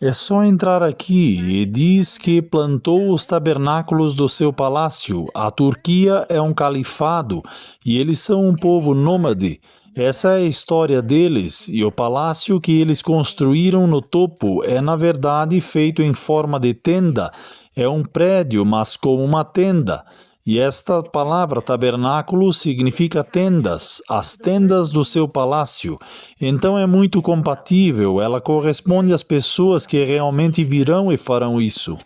B: é só entrar aqui e diz que plantou os tabernáculos do seu palácio. A Turquia é um califado e eles são um povo nômade. Essa é a história deles, e o palácio que eles construíram no topo é, na verdade, feito em forma de tenda. É um prédio, mas como uma tenda. E esta palavra tabernáculo significa tendas, as tendas do seu palácio. Então é muito compatível, ela corresponde às pessoas que realmente virão e farão isso.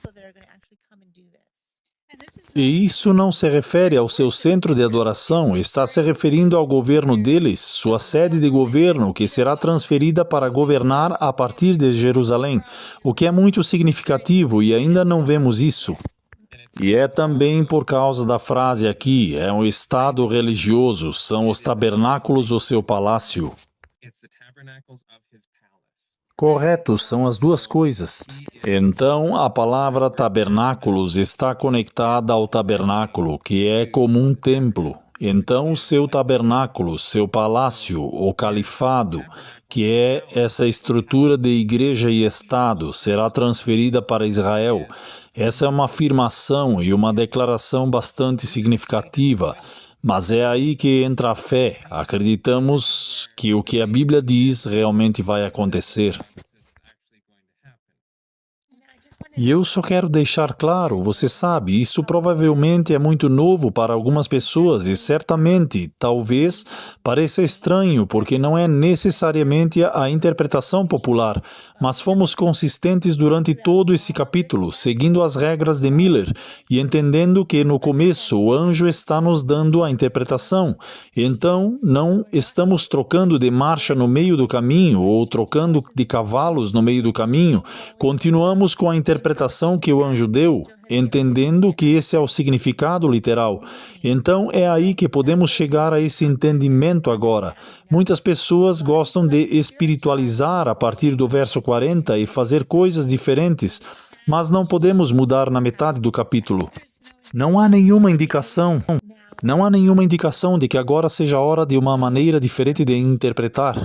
B: E isso não se refere ao seu centro de adoração, está se referindo ao governo deles, sua sede de governo, que será transferida para governar a partir de Jerusalém, o que é muito significativo e ainda não vemos isso. E é também por causa da frase aqui, é um estado religioso, são os tabernáculos do seu palácio. Correto, são as duas coisas. Então, a palavra tabernáculos está conectada ao tabernáculo, que é como um templo. Então, seu tabernáculo, seu palácio, o califado, que é essa estrutura de igreja e Estado, será transferida para Israel. Essa é uma afirmação e uma declaração bastante significativa. Mas é aí que entra a fé. Acreditamos que o que a Bíblia diz realmente vai acontecer. E eu só quero deixar claro, você sabe, isso provavelmente é muito novo para algumas pessoas e certamente, talvez, pareça estranho porque não é necessariamente a interpretação popular, mas fomos consistentes durante todo esse capítulo, seguindo as regras de Miller e entendendo que no começo o anjo está nos dando a interpretação. Então, não estamos trocando de marcha no meio do caminho ou trocando de cavalos no meio do caminho, continuamos com a interpretação que o anjo deu, entendendo que esse é o significado literal. Então é aí que podemos chegar a esse entendimento agora. Muitas pessoas gostam de espiritualizar a partir do verso 40 e fazer coisas diferentes, mas não podemos mudar na metade do capítulo. Não há nenhuma indicação de que agora seja a hora de uma maneira diferente de interpretar.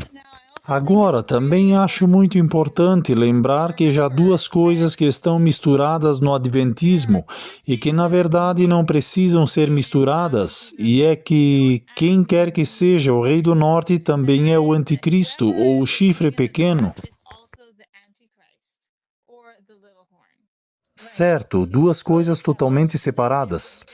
B: Agora, também acho muito importante lembrar que já há duas coisas que estão misturadas no Adventismo e que, na verdade, não precisam ser misturadas, e é que quem quer que seja o Rei do Norte também é o Anticristo ou o chifre pequeno. Certo, duas coisas totalmente separadas.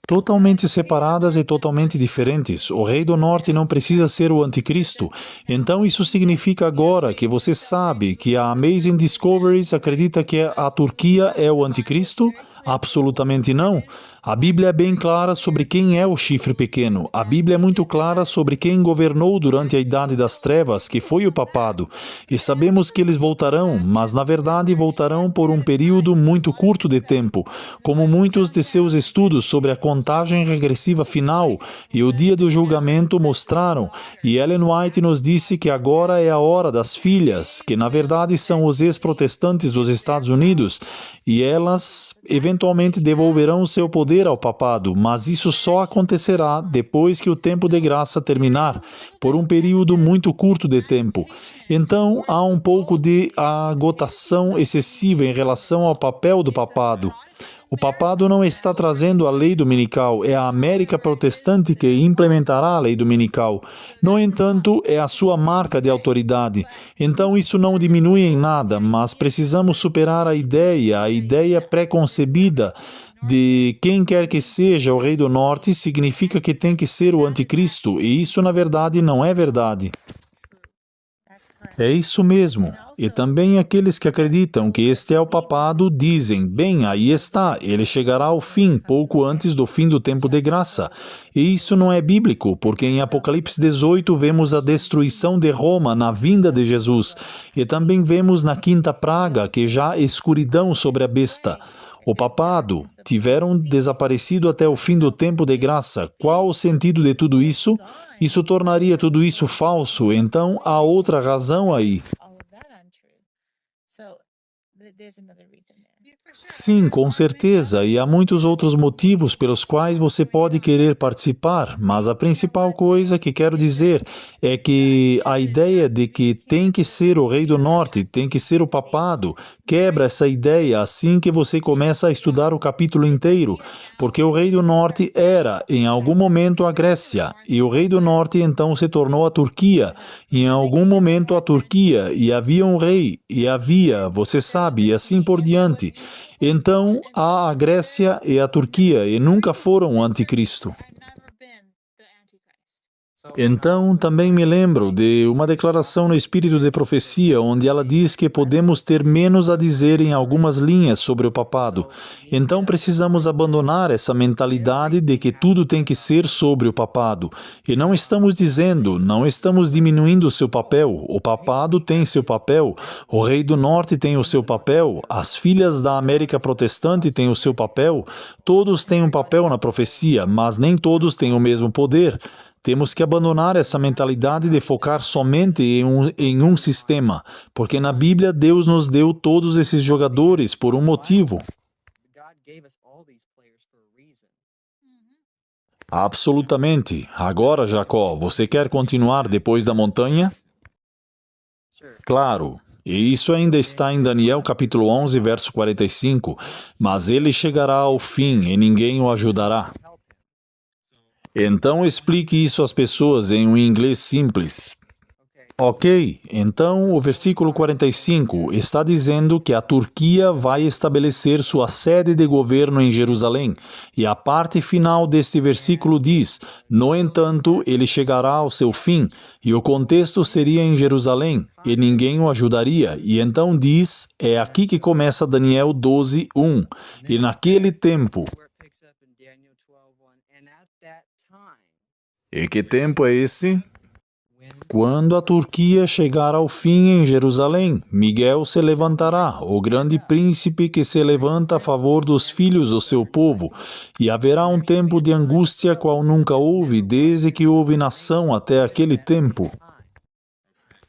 B: Totalmente separadas e totalmente diferentes. O Rei do Norte não precisa ser o Anticristo. Então isso significa agora que você sabe que a Amazing Discoveries acredita que a Turquia é o Anticristo? Absolutamente não. A Bíblia é bem clara sobre quem é o chifre pequeno. A Bíblia é muito clara sobre quem governou durante a Idade das Trevas, que foi o papado. E sabemos que eles voltarão, mas na verdade voltarão por um período muito curto de tempo, como muitos de seus estudos sobre a contagem regressiva final e o dia do julgamento mostraram. E Ellen White nos disse que agora é a hora das filhas, que na verdade são os ex-protestantes dos Estados Unidos, e elas eventualmente devolverão seu poder ao papado, mas isso só acontecerá depois que o tempo de graça terminar, por um período muito curto de tempo. Então, há um pouco de agotação excessiva em relação ao papel do papado. O papado não está trazendo a lei dominical, é a América protestante que implementará a lei dominical. No entanto, é a sua marca de autoridade. Então isso não diminui em nada, mas precisamos superar a ideia pré-concebida de quem quer que seja o Rei do Norte significa que tem que ser o Anticristo, e isso na verdade não é verdade. É isso mesmo. E também aqueles que acreditam que este é o papado dizem, bem, aí está, ele chegará ao fim, pouco antes do fim do tempo de graça. E isso não é bíblico, porque em Apocalipse 18 vemos a destruição de Roma na vinda de Jesus. E também vemos na quinta praga que já há escuridão sobre a besta. O papado tiveram desaparecido até o fim do tempo de graça. Qual o sentido de tudo isso? Isso tornaria tudo isso falso, então há outra razão aí. Sim, com certeza, e há muitos outros motivos pelos quais você pode querer participar, mas a principal coisa que quero dizer é que a ideia de que tem que ser o Rei do Norte, tem que ser o papado, quebra essa ideia assim que você começa a estudar o capítulo inteiro, porque o Rei do Norte era, em algum momento, a Grécia, e o Rei do Norte então se tornou a Turquia, e em algum momento a Turquia, e havia um rei, e havia, você sabe, e assim por diante. Então, há a Grécia e a Turquia, e nunca foram o anticristo. Então, também me lembro de uma declaração no Espírito de Profecia, onde ela diz que podemos ter menos a dizer em algumas linhas sobre o papado. Então, precisamos abandonar essa mentalidade de que tudo tem que ser sobre o papado. E não estamos dizendo, não estamos diminuindo o seu papel. O papado tem seu papel, o Rei do Norte tem o seu papel, as filhas da América Protestante têm o seu papel. Todos têm um papel na profecia, mas nem todos têm o mesmo poder. Temos que abandonar essa mentalidade de focar somente em um sistema, porque na Bíblia Deus nos deu todos esses jogadores por um motivo. Absolutamente. Agora, Jacó, você quer continuar depois da montanha? Claro. E isso ainda está em Daniel capítulo 11, verso 45. Mas ele chegará ao fim e ninguém o ajudará. Então explique isso às pessoas em um inglês simples. Ok, então o versículo 45 está dizendo que a Turquia vai estabelecer sua sede de governo em Jerusalém. E a parte final deste versículo diz: no entanto, ele chegará ao seu fim. E o contexto seria em Jerusalém, e ninguém o ajudaria. E então diz, é aqui que começa Daniel 12, 1. E naquele tempo... E que tempo é esse? Quando a Turquia chegar ao fim em Jerusalém, Miguel se levantará, o grande príncipe que se levanta a favor dos filhos do seu povo, e haverá um tempo de angústia qual nunca houve, desde que houve nação até aquele tempo.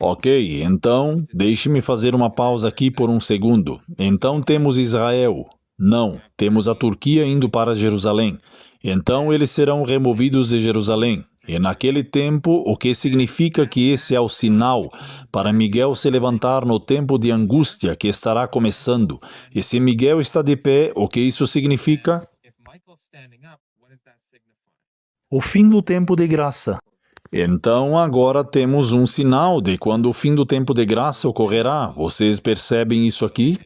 B: Ok, então, deixe-me fazer uma pausa aqui por um segundo. Então temos Israel. Não, temos a Turquia indo para Jerusalém. Então eles serão removidos de Jerusalém. E naquele tempo, o que significa que esse é o sinal para Miguel se levantar no tempo de angústia que estará começando. E se Miguel está de pé, o que isso significa? O fim do tempo de graça. Então agora temos um sinal de quando o fim do tempo de graça ocorrerá. Vocês percebem isso aqui?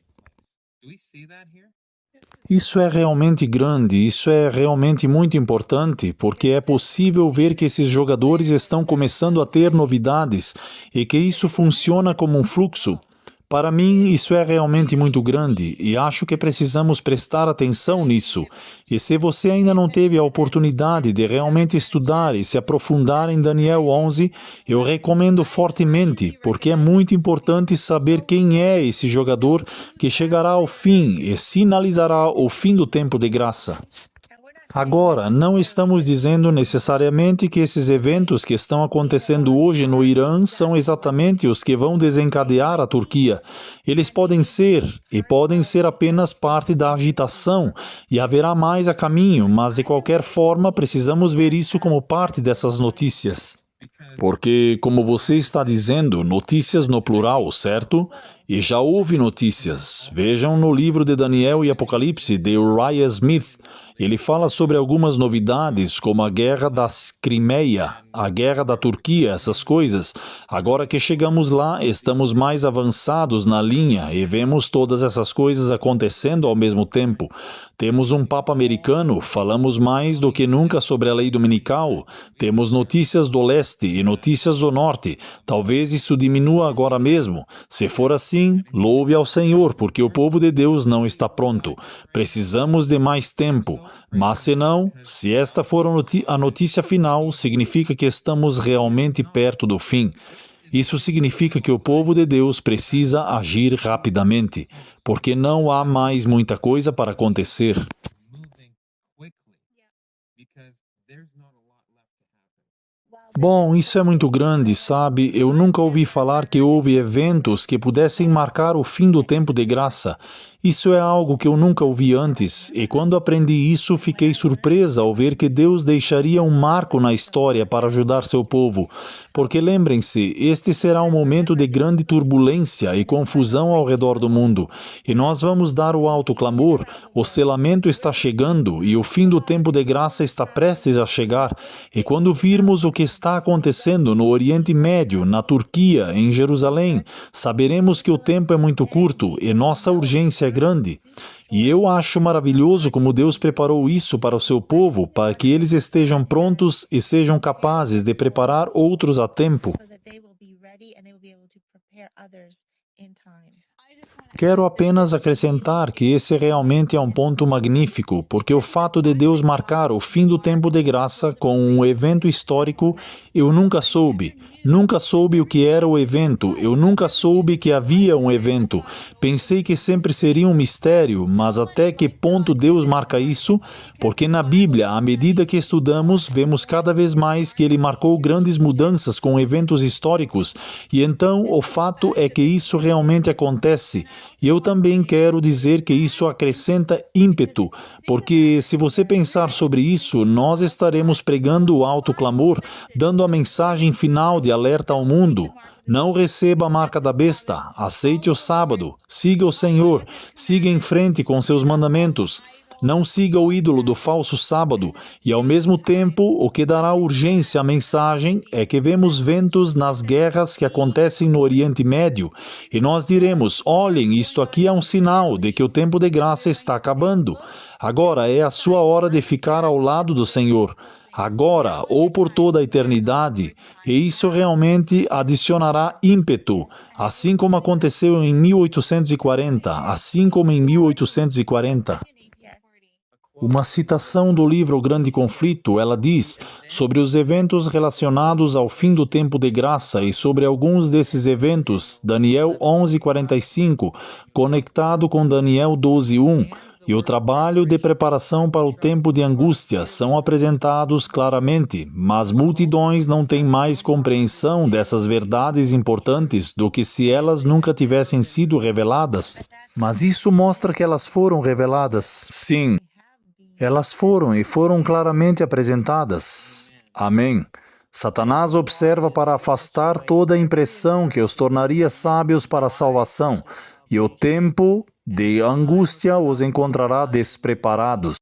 B: Isso é realmente grande, isso é realmente muito importante, porque é possível ver que esses jogadores estão começando a ter novidades e que isso funciona como um fluxo. Para mim, isso é realmente muito grande e acho que precisamos prestar atenção nisso. E se você ainda não teve a oportunidade de realmente estudar e se aprofundar em Daniel 11, eu recomendo fortemente, porque é muito importante saber quem é esse jogador que chegará ao fim e sinalizará o fim do tempo de graça. Agora, não estamos dizendo necessariamente que esses eventos que estão acontecendo hoje no Irã são exatamente os que vão desencadear a Turquia. Eles podem ser, e podem ser apenas parte da agitação, e haverá mais a caminho, mas de qualquer forma precisamos ver isso como parte dessas notícias. Porque, como você está dizendo, notícias no plural, certo? E já houve notícias. Vejam no livro de Daniel e Apocalipse, de Uriah Smith. Ele fala sobre algumas novidades, como a guerra da Crimeia, a guerra da Turquia, essas coisas. Agora que chegamos lá, estamos mais avançados na linha e vemos todas essas coisas acontecendo ao mesmo tempo. Temos um Papa americano, falamos mais do que nunca sobre a lei dominical. Temos notícias do leste e notícias do norte. Talvez isso diminua agora mesmo. Se for assim, louve ao Senhor, porque o povo de Deus não está pronto. Precisamos de mais tempo. Mas se não, se esta for a notícia final, significa que estamos realmente perto do fim. Isso significa que o povo de Deus precisa agir rapidamente, porque não há mais muita coisa para acontecer. Bom, isso é muito grande, sabe? Eu nunca ouvi falar que houve eventos que pudessem marcar o fim do tempo de graça. Isso é algo que eu nunca ouvi antes, e quando aprendi isso, fiquei surpresa ao ver que Deus deixaria um marco na história para ajudar seu povo. Porque lembrem-se, este será um momento de grande turbulência e confusão ao redor do mundo, e nós vamos dar o alto clamor. O selamento está chegando e o fim do tempo de graça está prestes a chegar. E quando virmos o que está acontecendo no Oriente Médio, na Turquia, em Jerusalém, saberemos que o tempo é muito curto e nossa urgência é grande. E eu acho maravilhoso como Deus preparou isso para o seu povo, para que eles estejam prontos e sejam capazes de preparar outros a tempo. Quero apenas acrescentar que esse realmente é um ponto magnífico, porque o fato de Deus marcar o fim do tempo de graça com um evento histórico, eu nunca soube. Nunca soube o que era o evento, eu nunca soube que havia um evento. Pensei que sempre seria um mistério, mas até que ponto Deus marca isso? Porque na Bíblia, à medida que estudamos, vemos cada vez mais que ele marcou grandes mudanças com eventos históricos, e então o fato é que isso realmente acontece. E eu também quero dizer que isso acrescenta ímpeto, porque se você pensar sobre isso, nós estaremos pregando o alto clamor, dando a mensagem final de alerta ao mundo. Não receba a marca da besta, aceite o sábado, siga o Senhor, siga em frente com seus mandamentos. Não siga o ídolo do falso sábado, e ao mesmo tempo, o que dará urgência à mensagem é que vemos ventos nas guerras que acontecem no Oriente Médio, e nós diremos: olhem, isto aqui é um sinal de que o tempo de graça está acabando. Agora é a sua hora de ficar ao lado do Senhor. Agora ou por toda a eternidade, e isso realmente adicionará ímpeto, assim como aconteceu em 1840, assim como em 1840. Uma citação do livro O Grande Conflito, ela diz sobre os eventos relacionados ao fim do tempo de graça e sobre alguns desses eventos, Daniel 11:45, conectado com Daniel 12:1, e o trabalho de preparação para o tempo de angústia são apresentados claramente, mas multidões não têm mais compreensão dessas verdades importantes do que se elas nunca tivessem sido reveladas. Mas isso mostra que elas foram reveladas. Sim. Elas foram e foram claramente apresentadas. Amém. Satanás observa para afastar toda a impressão que os tornaria sábios para a salvação, e o tempo de angústia os encontrará despreparados.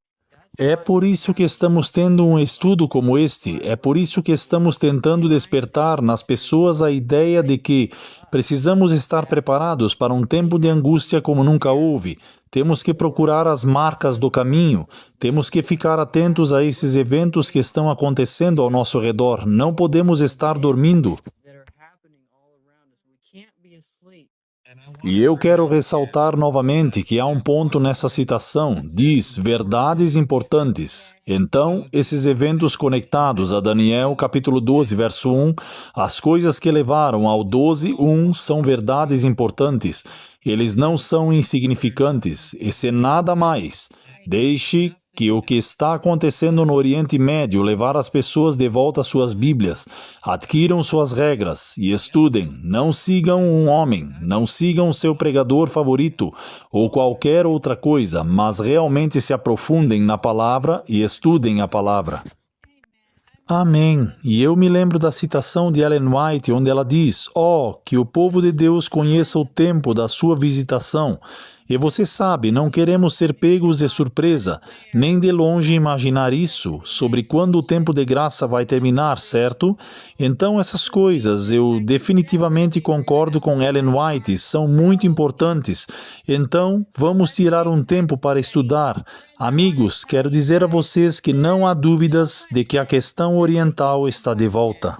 B: É por isso que estamos tendo um estudo como este, é por isso que estamos tentando despertar nas pessoas a ideia de que precisamos estar preparados para um tempo de angústia como nunca houve. Temos que procurar as marcas do caminho, temos que ficar atentos a esses eventos que estão acontecendo ao nosso redor. Não podemos estar dormindo. E eu quero ressaltar novamente que há um ponto nessa citação, diz verdades importantes. Então, esses eventos conectados a Daniel capítulo 12, verso 1, as coisas que levaram ao 12:1 são verdades importantes. Eles não são insignificantes, esse nada mais. Deixe que o que está acontecendo no Oriente Médio levar as pessoas de volta às suas Bíblias. Adquiram suas regras e estudem. Não sigam um homem, não sigam seu pregador favorito ou qualquer outra coisa, mas realmente se aprofundem na palavra e estudem a palavra. Amém. E eu me lembro da citação de Ellen White, onde ela diz: que o povo de Deus conheça o tempo da sua visitação. E você sabe, não queremos ser pegos de surpresa, nem de longe imaginar isso, sobre quando o tempo de graça vai terminar, certo? Então essas coisas, eu definitivamente concordo com Ellen White, são muito importantes. Então, vamos tirar um tempo para estudar. Amigos, quero dizer a vocês que não há dúvidas de que a questão oriental está de volta.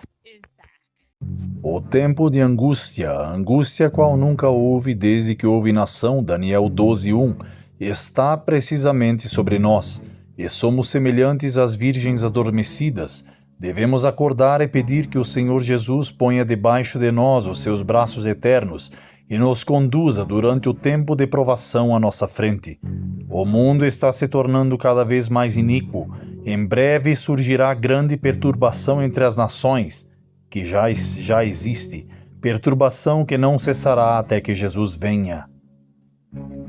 B: O tempo de angústia, angústia qual nunca houve desde que houve nação, Daniel 12:1, está precisamente sobre nós, e somos semelhantes às virgens adormecidas. Devemos acordar e pedir que o Senhor Jesus ponha debaixo de nós os seus braços eternos e nos conduza durante o tempo de provação à nossa frente. O mundo está se tornando cada vez mais iníquo. Em breve surgirá grande perturbação entre as nações, que já existe, perturbação que não cessará até que Jesus venha.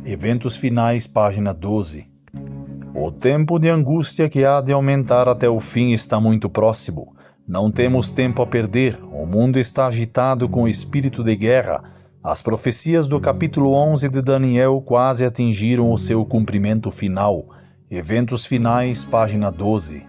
B: Eventos finais, página 12. O tempo de angústia que há de aumentar até o fim está muito próximo. Não temos tempo a perder, o mundo está agitado com o espírito de guerra. As profecias do capítulo 11 de Daniel quase atingiram o seu cumprimento final. Eventos finais, página 12.